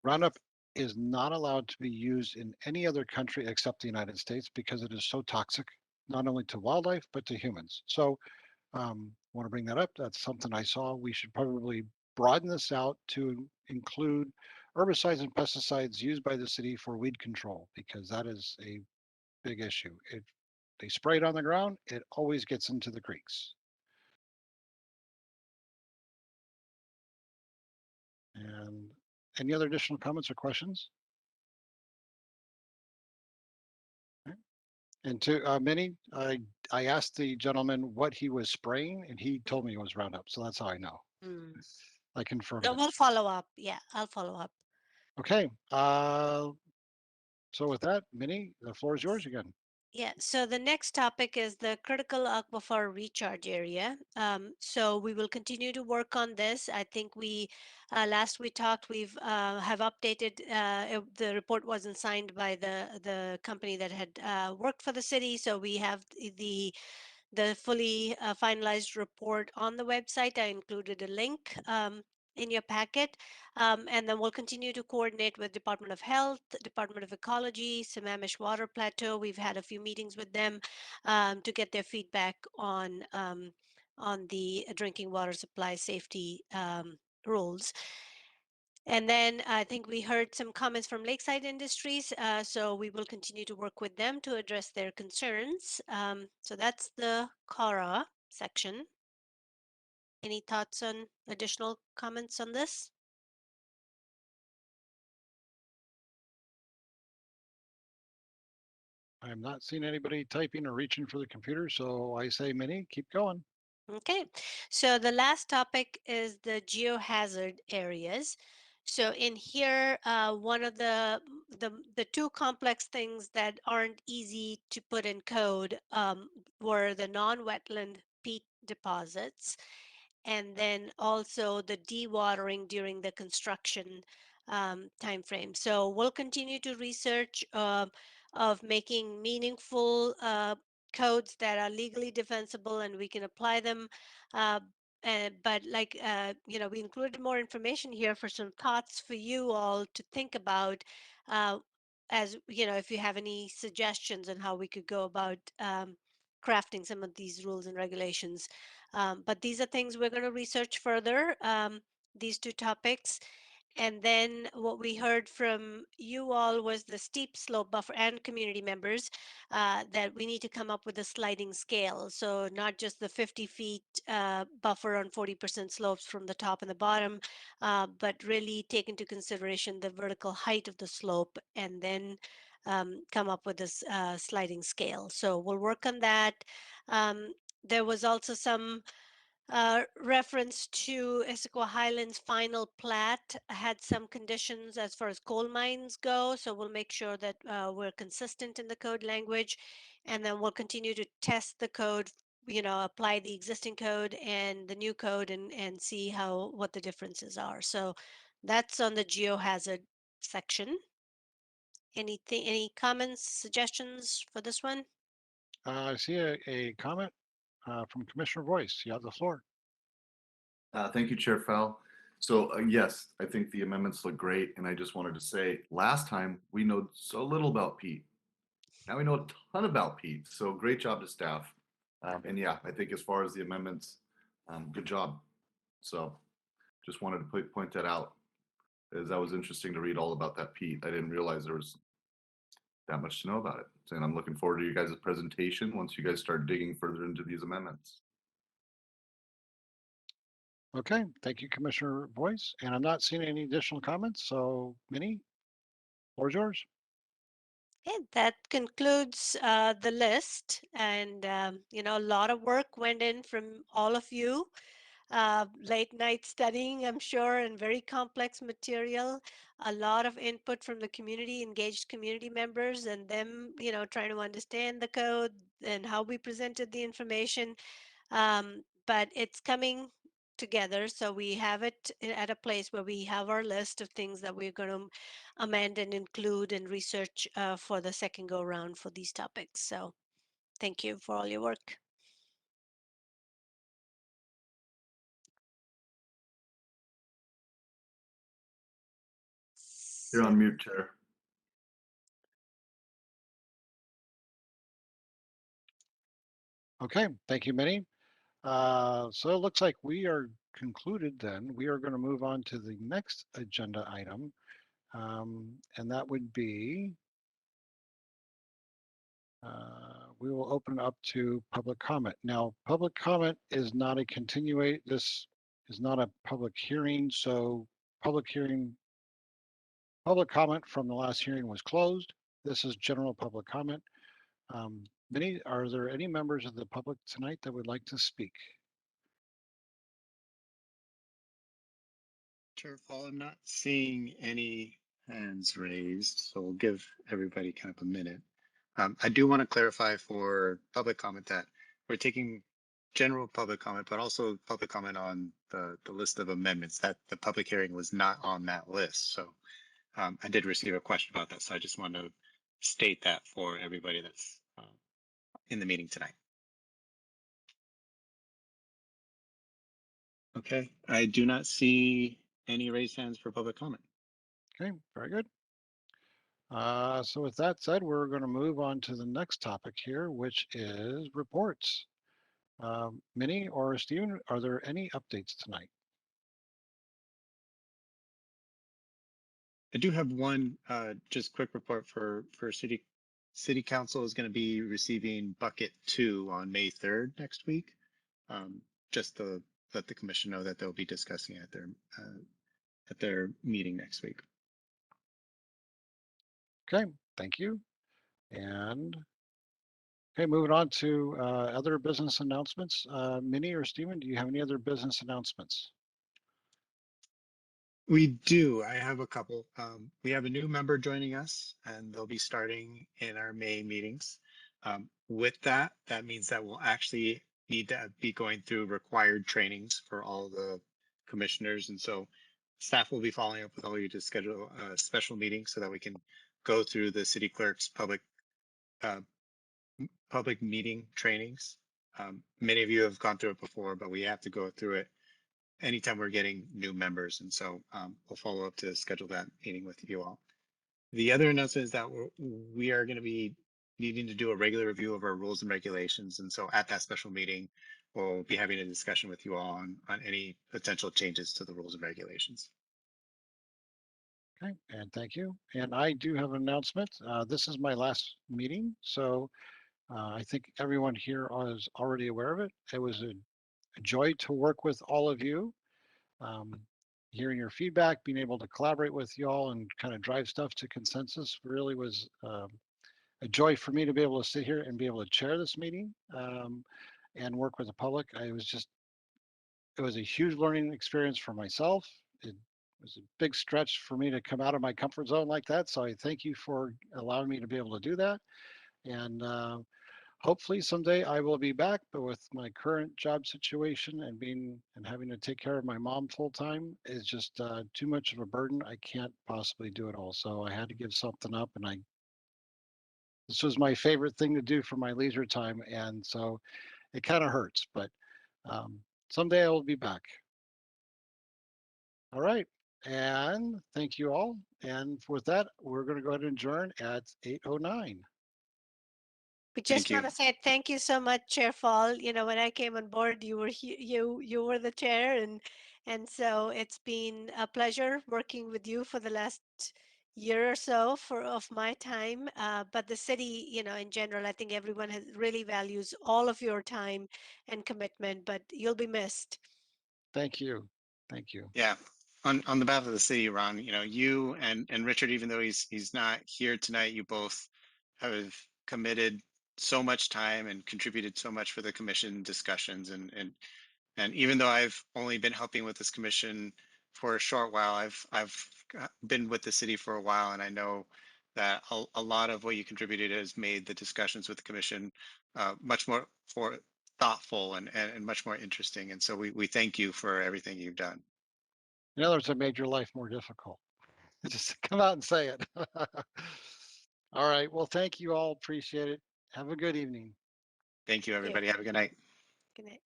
Roundup is not allowed to be used in any other country except the United States because it is so toxic, not only to wildlife, but to humans. So Want to bring that up. That's something I saw. We should probably broaden this out to include herbicides and pesticides used by the city for weed control, because that is a big issue. If they spray it on the ground, it always gets into the creeks. And any other additional comments or questions? Okay. And to Minnie, I asked the gentleman what he was spraying, and he told me it was Roundup. So that's how I know. Mm. I confirmed No, it. we'll follow up. Yeah, I'll follow up. Okay. So with that, Minnie, the floor is yours again. Yeah, so the next topic is the critical aquifer recharge area. So we will continue to work on this. I think last we talked, we've have updated, the report wasn't signed by the company that had worked for the city. So we have the fully finalized report on the website. I included a link in your packet. And then we'll continue to coordinate with Department of Health, Department of Ecology, Sammamish Water Plateau. We've had a few meetings with them to get their feedback on the drinking water supply safety rules. And then I think we heard some comments from Lakeside Industries, so we will continue to work with them to address their concerns. So that's the CARA section. Any thoughts on additional comments on this? I'm not seeing anybody typing or reaching for the computer, so I say, Minnie, keep going. Okay, so the last topic is the geohazard areas. So in here, one of the two complex things that aren't easy to put in code were the non-wetland peat deposits, and then also the dewatering during the construction time frame. So we'll continue to research of making meaningful codes that are legally defensible and we can apply them. Uh, but like, we included more information here for some thoughts for you all to think about uh, as, if you have any suggestions on how we could go about crafting some of these rules and regulations. But these are things we're going to research further, these two topics. And then what we heard from you all was the steep slope buffer and community members that we need to come up with a sliding scale. So not just the 50 feet buffer on 40% slopes from the top and the bottom, but really take into consideration the vertical height of the slope and then come up with this sliding scale. So we'll work on that. There was also some reference to Issaquah Highlands final plat had some conditions as far as coal mines go. So we'll make sure that we're consistent in the code language, and then we'll continue to test the code, apply the existing code and the new code and see what the differences are. So that's on the geohazard section. Any comments, suggestions for this one? I see a comment from Commissioner Voice. You have the floor. Thank you, Chair Fowl. So yes, I think the amendments look great. And I just wanted to say, last time we know so little about Pete. Now we know a ton about Pete. So great job to staff. And yeah, I think as far as the amendments, good job. So just wanted to point that out, as that was interesting to read all about that Pete. I didn't realize there was that much to know about it. And I'm looking forward to you guys' presentation once you guys start digging further into these amendments. Okay, thank you, Commissioner Voice. And I'm not seeing any additional comments. So, Minnie, floor is yours. Okay, that concludes the list. And, a lot of work went in from all of you. Late night studying, I'm sure, and very complex material. A lot of input from the community, engaged community members, and them, trying to understand the code and how we presented the information. But it's coming together. So we have it at a place where we have our list of things that we're going to amend and include and research for the second go round for these topics. So thank you for all your work. You're on mute, Chair. Okay, thank you, Minnie. So it looks like we are concluded then. We are going to move on to the next agenda item, and that would be we will open up to public comment. Now, public comment is not a continuate. This is not a public hearing, so public hearing, public comment from the last hearing was closed. This is general public comment. Are there any members of the public tonight that would like to speak? Chair Paul, I'm not seeing any hands raised, so we'll give everybody kind of a minute. I do want to clarify for public comment that we're taking general public comment, but also public comment on the list of amendments. That the public hearing was not on that list. So I did receive a question about that. So I just want to state that for everybody that's in the meeting tonight. Okay, I do not see any raised hands for public comment. Okay, very good. So with that said, we're going to move on to the next topic here, which is reports. Minnie or Stephen, are there any updates tonight? I do have one just quick report for city council is going to be receiving bucket 2 on May 3rd next week. Just to let the commission know that they'll be discussing it at their meeting next week. Okay, thank you. And okay, moving on to other business announcements. Minnie or Stephen, do you have any other business announcements? We do. I have a couple. We have a new member joining us, and they'll be starting in our May meetings. With that, that means that we'll actually need to be going through required trainings for all the commissioners. And so staff will be following up with all of you to schedule a special meeting so that we can go through the city clerk's public meeting trainings. Many of you have gone through it before, but we have to go through it anytime we're getting new members. And so we'll follow up to schedule that meeting with you all. The other announcement is that we are going to be needing to do a regular review of our rules and regulations. And so at that special meeting, we'll be having a discussion with you all on any potential changes to the rules and regulations. Okay, and thank you. And I do have an announcement. This is my last meeting, so I think everyone here is already aware of it. It was a joy to work with all of you. Hearing your feedback, being able to collaborate with you all and kind of drive stuff to consensus really was a joy for me to be able to sit here and be able to chair this meeting and work with the public. It was a huge learning experience for myself. It was a big stretch for me to come out of my comfort zone like that. So I thank you for allowing me to be able to do that. And hopefully someday I will be back, but with my current job situation and having to take care of my mom full time is just too much of a burden. I can't possibly do it all. So I had to give something up, and this was my favorite thing to do for my leisure time. And so it kind of hurts, but someday I will be back. All right. And thank you all. And with that, we're going to go ahead and adjourn at 8:09. We just Thank want you. to say thank you so much, Chair Fall. You know, when I came on board, you were you were the chair, and so it's been a pleasure working with you for the last year or so of my time. But the city, you know, in general, I think everyone really values all of your time and commitment. But you'll be missed. Thank you. Thank you. Yeah. On the behalf of the city, Ron, you know, you and Richard, even though he's not here tonight, you both have committed so much time and contributed so much for the commission discussions. And even though I've only been helping with this commission for a short while, I've been with the city for a while, and I know that a lot of what you contributed has made the discussions with the commission much more thoughtful and much more interesting. And so we thank you for everything you've done. In other words, it made your life more difficult. Just come out and say it. All right. Well, thank you all. Appreciate it. Have a good evening. Thank you, Yeah. everybody. Have a good night. Good night.